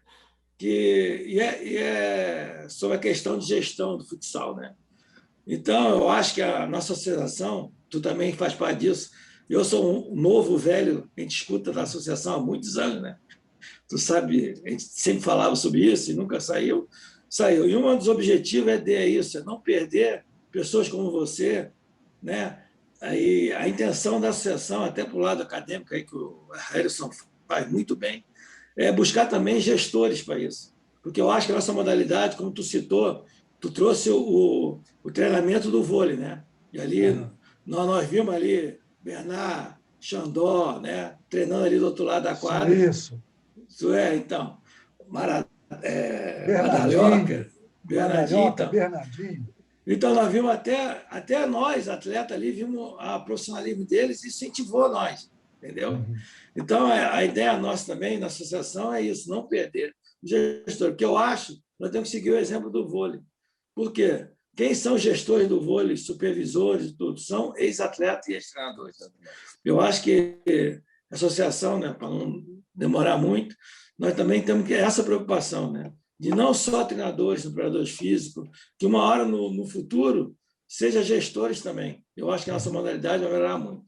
que é sobre a questão de gestão do futsal, né? Então, eu acho que a nossa associação, tu também faz parte disso. Eu sou um novo velho, a gente escuta da associação há muitos anos, né? Tu sabe, a gente sempre falava sobre isso e nunca saiu. E um dos objetivos é isso, é não perder pessoas como você, né? Aí, a intenção da associação, até para o lado acadêmico, aí, que o Harrison faz muito bem, é buscar também gestores para isso. Porque eu acho que a nossa modalidade, como tu citou, tu trouxe o treinamento do vôlei, né? E ali nós vimos ali Bernard, Xandó, né? Treinando ali do outro lado da quadra. Isso. Então, Madalhoca, Bernardinho. Então, nós vimos até nós, atletas ali, vimos o profissionalismo deles e incentivou nós, entendeu? Então, a ideia nossa também, na associação, é isso, não perder o gestor. Porque eu acho, nós temos que seguir o exemplo do vôlei. Por quê? Quem são os gestores do vôlei, supervisores, tudo, são ex-atletas e ex-treinadores. Eu acho que a associação, né, para não demorar muito, nós também temos que essa preocupação, né, de não só treinadores, preparadores físicos, que uma hora no futuro seja gestores também. Eu acho que a nossa modalidade vai melhorar muito.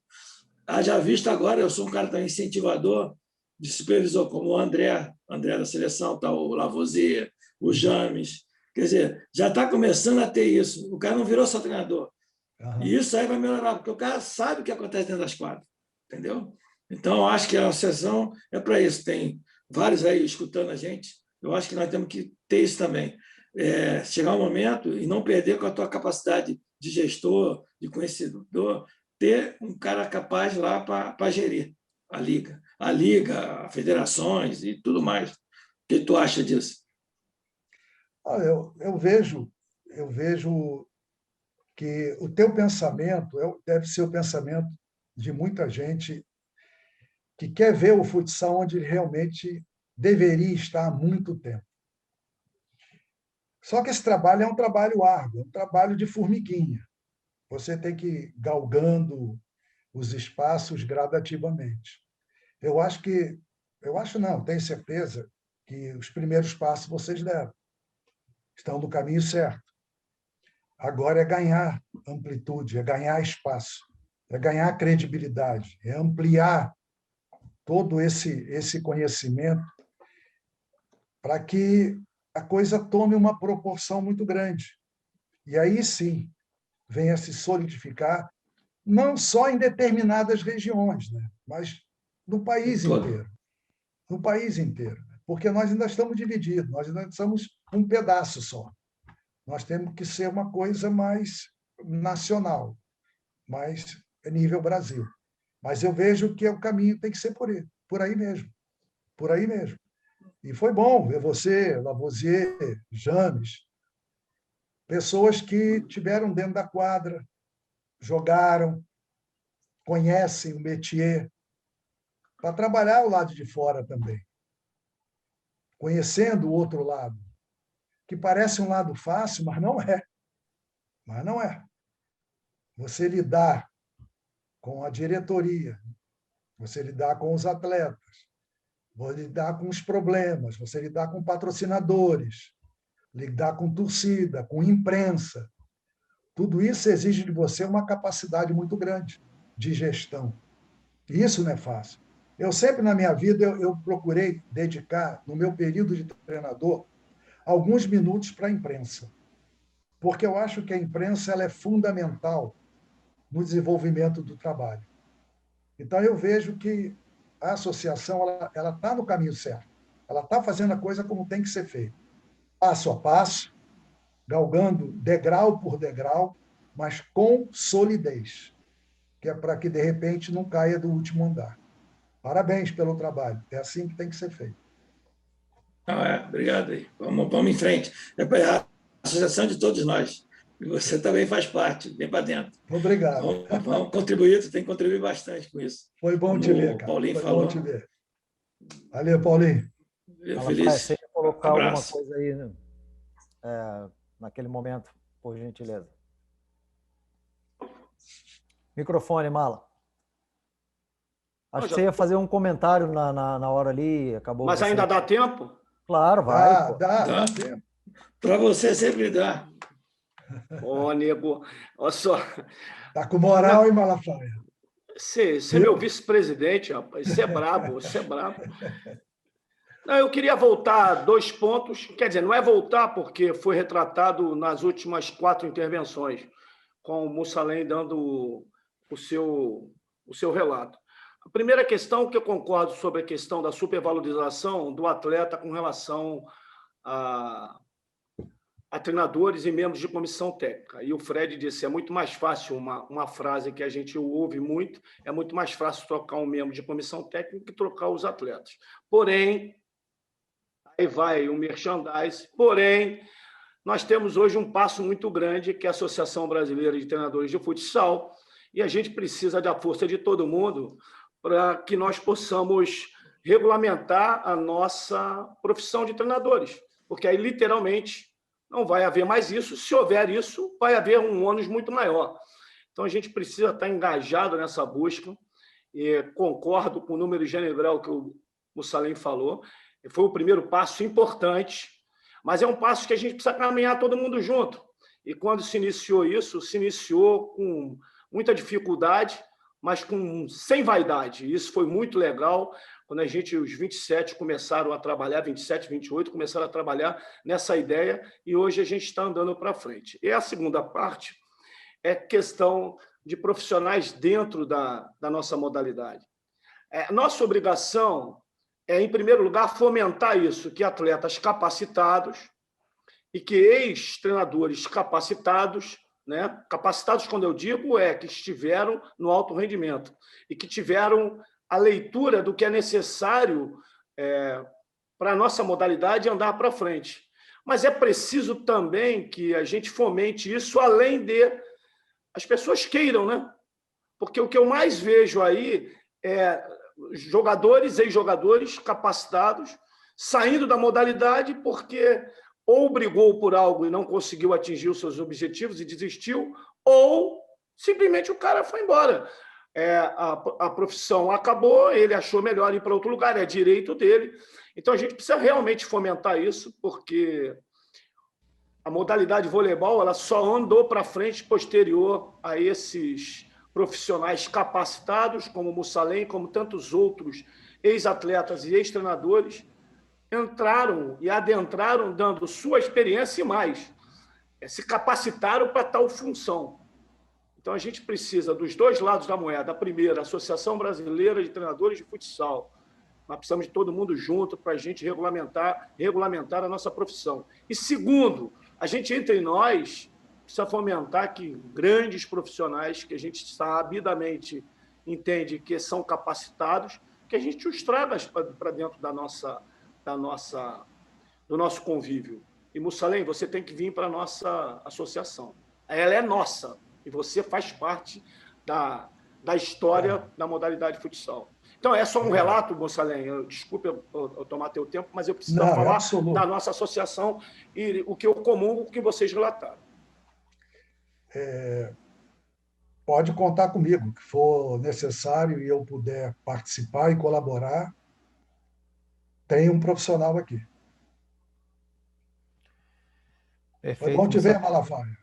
Já visto agora, eu sou um cara também incentivador de supervisor, como o André da seleção, tá, o Lavoisier, o James, Quer dizer, já está começando a ter isso. O cara não virou só treinador. E isso aí vai melhorar, porque o cara sabe o que acontece dentro das quadras. Entendeu? Então, eu acho que a associação é para isso. Tem vários aí escutando a gente. Eu acho que nós temos que ter isso também. Chegar um momento e não perder com a tua capacidade de gestor, de conhecedor, ter um cara capaz lá para gerir a liga, as federações e tudo mais. O que tu acha disso? Eu vejo que o teu pensamento deve ser o pensamento de muita gente que quer ver o futsal onde ele realmente deveria estar há muito tempo. Só que esse trabalho é um trabalho árduo, é um trabalho de formiguinha. Você tem que ir galgando os espaços gradativamente. Tenho certeza que os primeiros passos vocês deram. Estão no caminho certo. Agora é ganhar amplitude, é ganhar espaço, é ganhar credibilidade, é ampliar todo esse conhecimento para que a coisa tome uma proporção muito grande. E aí sim, venha se solidificar, não só em determinadas regiões, né? Mas no país inteiro. No país inteiro. Porque nós ainda estamos divididos, nós ainda somos um pedaço só. Nós temos que ser uma coisa mais nacional, mais nível Brasil. Mas eu vejo que o caminho tem que ser por aí mesmo. Por aí mesmo. E foi bom ver você, Lavoisier, James, pessoas que tiveram dentro da quadra, jogaram, conhecem o métier, para trabalhar o lado de fora também, conhecendo o outro lado, que parece um lado fácil, mas não é. Mas não é. Você lidar com a diretoria, você lidar com os atletas, você lidar com os problemas, você lidar com patrocinadores, lidar com torcida, com imprensa. Tudo isso exige de você uma capacidade muito grande de gestão. E isso não é fácil. Eu sempre, na minha vida, eu procurei dedicar, no meu período de treinador, alguns minutos para a imprensa. Porque eu acho que a imprensa ela é fundamental no desenvolvimento do trabalho. Então, eu vejo que a associação ela está no caminho certo. Ela está fazendo a coisa como tem que ser feita. Passo a passo, galgando degrau por degrau, mas com solidez, que é para que, de repente, não caia do último andar. Parabéns pelo trabalho. É assim que tem que ser feito. Obrigado aí. Vamos em frente. É a associação de todos nós. E você também faz parte, vem para dentro. Obrigado. Vamos contribuir, tu tem que contribuir bastante com isso. Foi bom te ver, cara. O Paulinho Foi falou. bom te ver. Valeu, Paulinho. Feliz. Você ia colocar alguma coisa aí, né? Naquele momento, por gentileza. Microfone, Mala. Acho que você ia fazer um comentário na hora ali, acabou. Mas ainda dá tempo? Claro, vai. Dá tempo. Para você sempre dá. Ô, nego, olha só. Tá com moral, hein, Malafaia? Você é meu vice-presidente, rapaz. Você é brabo, você é brabo. Não, eu queria voltar a 2 pontos. Quer dizer, não é voltar, porque foi retratado nas últimas 4 intervenções, com o Mussalem dando o seu relato. A primeira questão que eu concordo sobre a questão da supervalorização do atleta com relação a treinadores e membros de comissão técnica. E o Fred disse, é muito mais fácil, uma frase que a gente ouve muito, é muito mais fácil trocar um membro de comissão técnica que trocar os atletas. Porém, aí vai o merchandise, porém, nós temos hoje um passo muito grande, que é a Associação Brasileira de Treinadores de Futsal, e a gente precisa da força de todo mundo para que nós possamos regulamentar a nossa profissão de treinadores, porque aí, literalmente, não vai haver mais isso. Se houver isso, vai haver um ônus muito maior. Então, a gente precisa estar engajado nessa busca, e concordo com o número general que o Mussalem falou. Foi o primeiro passo importante, mas é um passo que a gente precisa caminhar todo mundo junto. E quando se iniciou isso, se iniciou com muita dificuldade, mas sem vaidade. Isso foi muito legal. quando os 27 começaram a trabalhar, 27, 28 começaram a trabalhar nessa ideia, e hoje a gente está andando para frente. E a segunda parte é questão de profissionais dentro da nossa modalidade. Nossa obrigação é, em primeiro lugar, fomentar isso, que atletas capacitados e que ex-treinadores capacitados, né? Capacitados, quando eu digo, que estiveram no alto rendimento e que tiveram a leitura do que é necessário para a nossa modalidade andar para frente. Mas é preciso também que a gente fomente isso, além de as pessoas queiram, né? Porque o que eu mais vejo aí é jogadores, ex-jogadores capacitados saindo da modalidade porque ou brigou por algo e não conseguiu atingir os seus objetivos e desistiu, ou simplesmente o cara foi embora. A profissão acabou, ele achou melhor ir para outro lugar, é direito dele. Então, a gente precisa realmente fomentar isso, porque a modalidade voleibol ela só andou para frente posterior a esses profissionais capacitados, como o Mussalem, como tantos outros ex-atletas e ex-treinadores, entraram e adentraram dando sua experiência e mais. Se capacitaram para tal função. Então, a gente precisa dos dois lados da moeda. A primeira, a Associação Brasileira de Treinadores de Futsal. Nós precisamos de todo mundo junto para a gente regulamentar a nossa profissão. E segundo, a gente, entre nós, precisa fomentar que grandes profissionais, que a gente sabidamente entende que são capacitados, que a gente os traga para dentro do nosso convívio. E, Mussalem, você tem que vir para a nossa associação. Ela é nossa, e você faz parte da história da modalidade futsal. Então, é só um relato, Mussalem, desculpe eu tomar teu tempo, mas eu preciso falar da nossa associação e o que eu comungo com o que vocês relataram. Pode contar comigo, que for necessário e eu puder participar e colaborar, tem um profissional aqui. Perfeito. Foi bom te ver, Malafaia.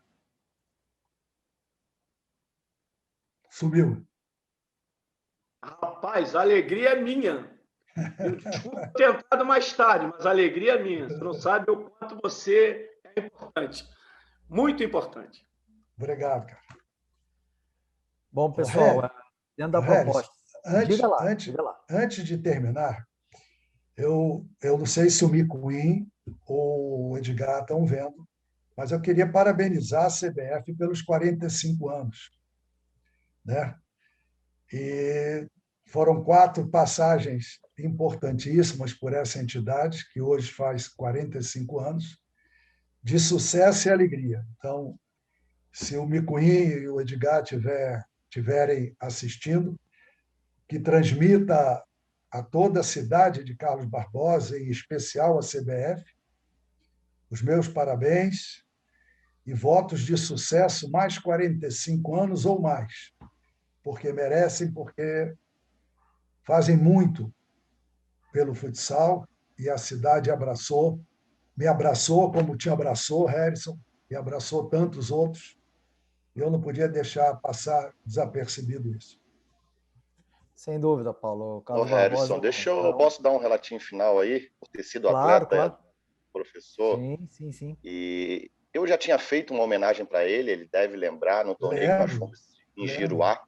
Subiu. Rapaz, a alegria é minha. Desculpa ter entrado mais tarde, mas a alegria é minha. Você não sabe o quanto você é importante. Muito importante. Obrigado, cara. Bom, pessoal, dentro da proposta. Diga lá. Antes de terminar, eu não sei se o Micuim ou o Edgar estão vendo, mas eu queria parabenizar a CBF pelos 45 anos. Né? E foram 4 passagens importantíssimas por essa entidade, que hoje faz 45 anos, de sucesso e alegria. Então, se o Micuim e o Edgar estiverem assistindo, que transmita a toda a cidade de Carlos Barbosa, em especial a CBF, os meus parabéns e votos de sucesso mais 45 anos ou mais, porque merecem, porque fazem muito pelo futsal e a cidade me abraçou como te abraçou, Harrison, e abraçou tantos outros. Eu não podia deixar passar desapercebido isso. Sem dúvida, Paulo. Harrison, posso dar um relatinho final aí, por ter sido atleta, professor? Sim. E eu já tinha feito uma homenagem para ele deve lembrar, no torneio que nós fomos em Giruá.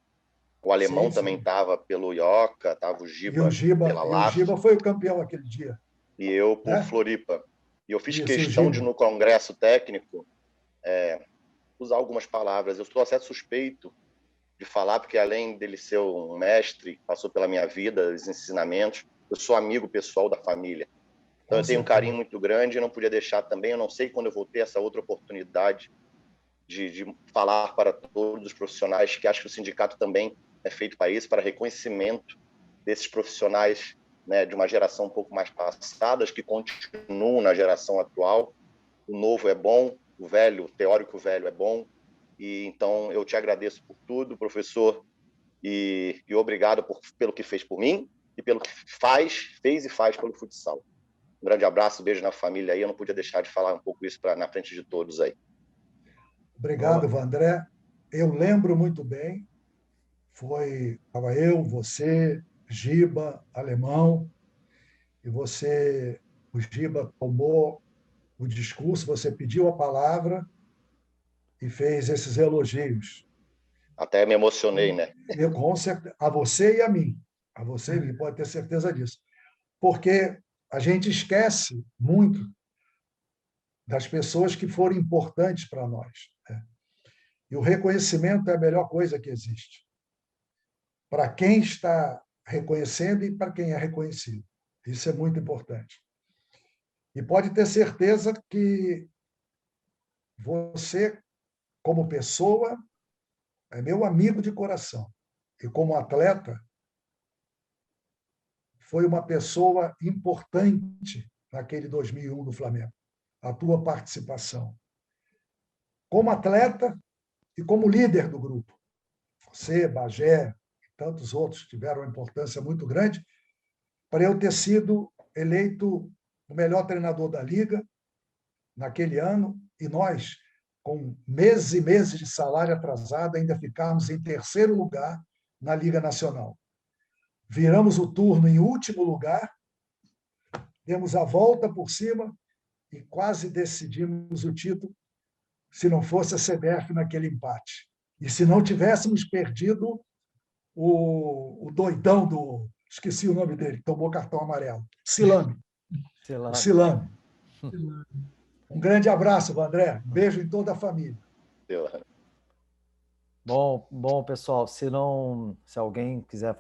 O alemão também estava pelo Ioca, estava o Giba pela Lapa. O Giba foi o campeão aquele dia. E eu por Floripa. E eu fiz questão de, no congresso técnico, usar algumas palavras. Eu estou até suspeito de falar, porque além dele ser um mestre, passou pela minha vida, os ensinamentos, eu sou amigo pessoal da família. Então eu tenho um carinho muito grande e não podia deixar também, eu não sei quando eu vou ter essa outra oportunidade de falar para todos os profissionais, que acho que o sindicato também é feito para isso, para reconhecimento desses profissionais, né, de uma geração um pouco mais passadas, que continuam na geração atual. O novo é bom, o velho, o teórico velho é bom. E então eu te agradeço por tudo, professor, e obrigado pelo que fez por mim e pelo que fez e faz pelo futsal. Um grande abraço, beijo na família aí. Eu não podia deixar de falar um pouco isso na frente de todos aí. Obrigado, Vandré. Eu lembro muito bem. Estava eu, você, Giba, Alemão, e você, o Giba tomou o discurso, você pediu a palavra e fez esses elogios. Até me emocionei, né? Com certeza, a você e a mim. A você e a mim, pode ter certeza disso. Porque a gente esquece muito das pessoas que foram importantes para nós, né? E o reconhecimento é a melhor coisa que existe. Para quem está reconhecendo e para quem é reconhecido. Isso é muito importante. E pode ter certeza que você, como pessoa, é meu amigo de coração. E como atleta, foi uma pessoa importante naquele 2001 do Flamengo. A tua participação. Como atleta e como líder do grupo. Você, Bagé e tantos outros tiveram uma importância muito grande para eu ter sido eleito o melhor treinador da Liga naquele ano, e nós, com meses e meses de salário atrasado, ainda ficamos em terceiro lugar na Liga Nacional. Viramos o turno em último lugar, demos a volta por cima e quase decidimos o título, se não fosse a CBF naquele empate. E se não tivéssemos perdido o doidão do... Esqueci o nome dele, que tomou cartão amarelo. Silame. Silame. Um grande abraço, Vandré. Beijo em toda a família. Bom, pessoal, se alguém quiser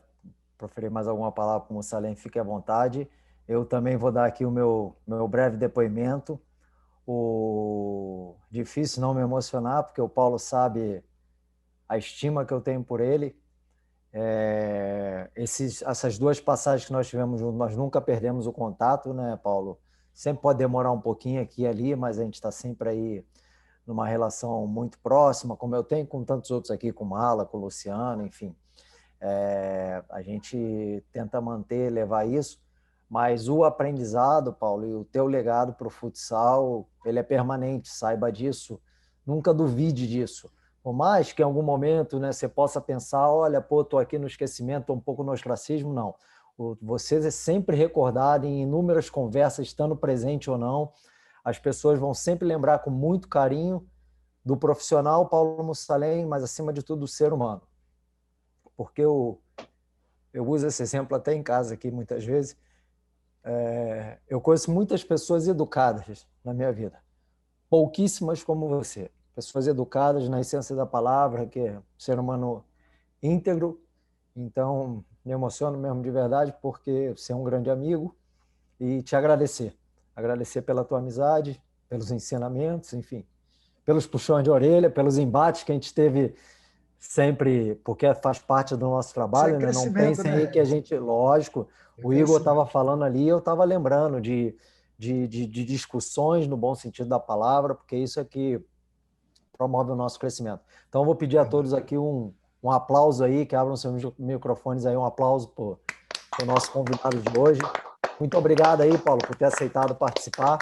proferir mais alguma palavra para o Mussalem, fique à vontade. Eu também vou dar aqui o meu breve depoimento. Difícil não me emocionar, porque o Paulo sabe a estima que eu tenho por ele. Essas duas passagens que nós tivemos juntos, nós nunca perdemos o contato, né, Paulo? Sempre pode demorar um pouquinho aqui e ali, mas a gente está sempre aí numa relação muito próxima, como eu tenho com tantos outros aqui, com o Mala, com o Luciano, enfim. A gente tenta levar isso, mas o aprendizado, Paulo, e o teu legado para o futsal, ele é permanente, saiba disso, nunca duvide disso. Por mais que em algum momento, né, você possa pensar, olha, estou aqui no esquecimento, estou um pouco no ostracismo, não. Você é sempre recordado em inúmeras conversas, estando presente ou não, as pessoas vão sempre lembrar com muito carinho do profissional Paulo Mussalem, mas acima de tudo do ser humano. Porque eu uso esse exemplo até em casa aqui muitas vezes. Eu conheço muitas pessoas educadas na minha vida, pouquíssimas como você. Pessoas educadas na essência da palavra, que é um ser humano íntegro. Então, me emociono mesmo de verdade, porque você é um grande amigo, e te agradecer. Agradecer pela tua amizade, pelos ensinamentos, enfim, pelos puxões de orelha, pelos embates que a gente teve sempre, porque faz parte do nosso trabalho, né? Não pensem aí que a gente... Lógico, o Igor estava falando ali, eu estava lembrando de discussões no bom sentido da palavra, porque isso é que promove o nosso crescimento. Então, eu vou pedir a todos aqui um aplauso aí, que abram seus microfones aí, um aplauso para o nosso convidado de hoje. Muito obrigado aí, Paulo, por ter aceitado participar.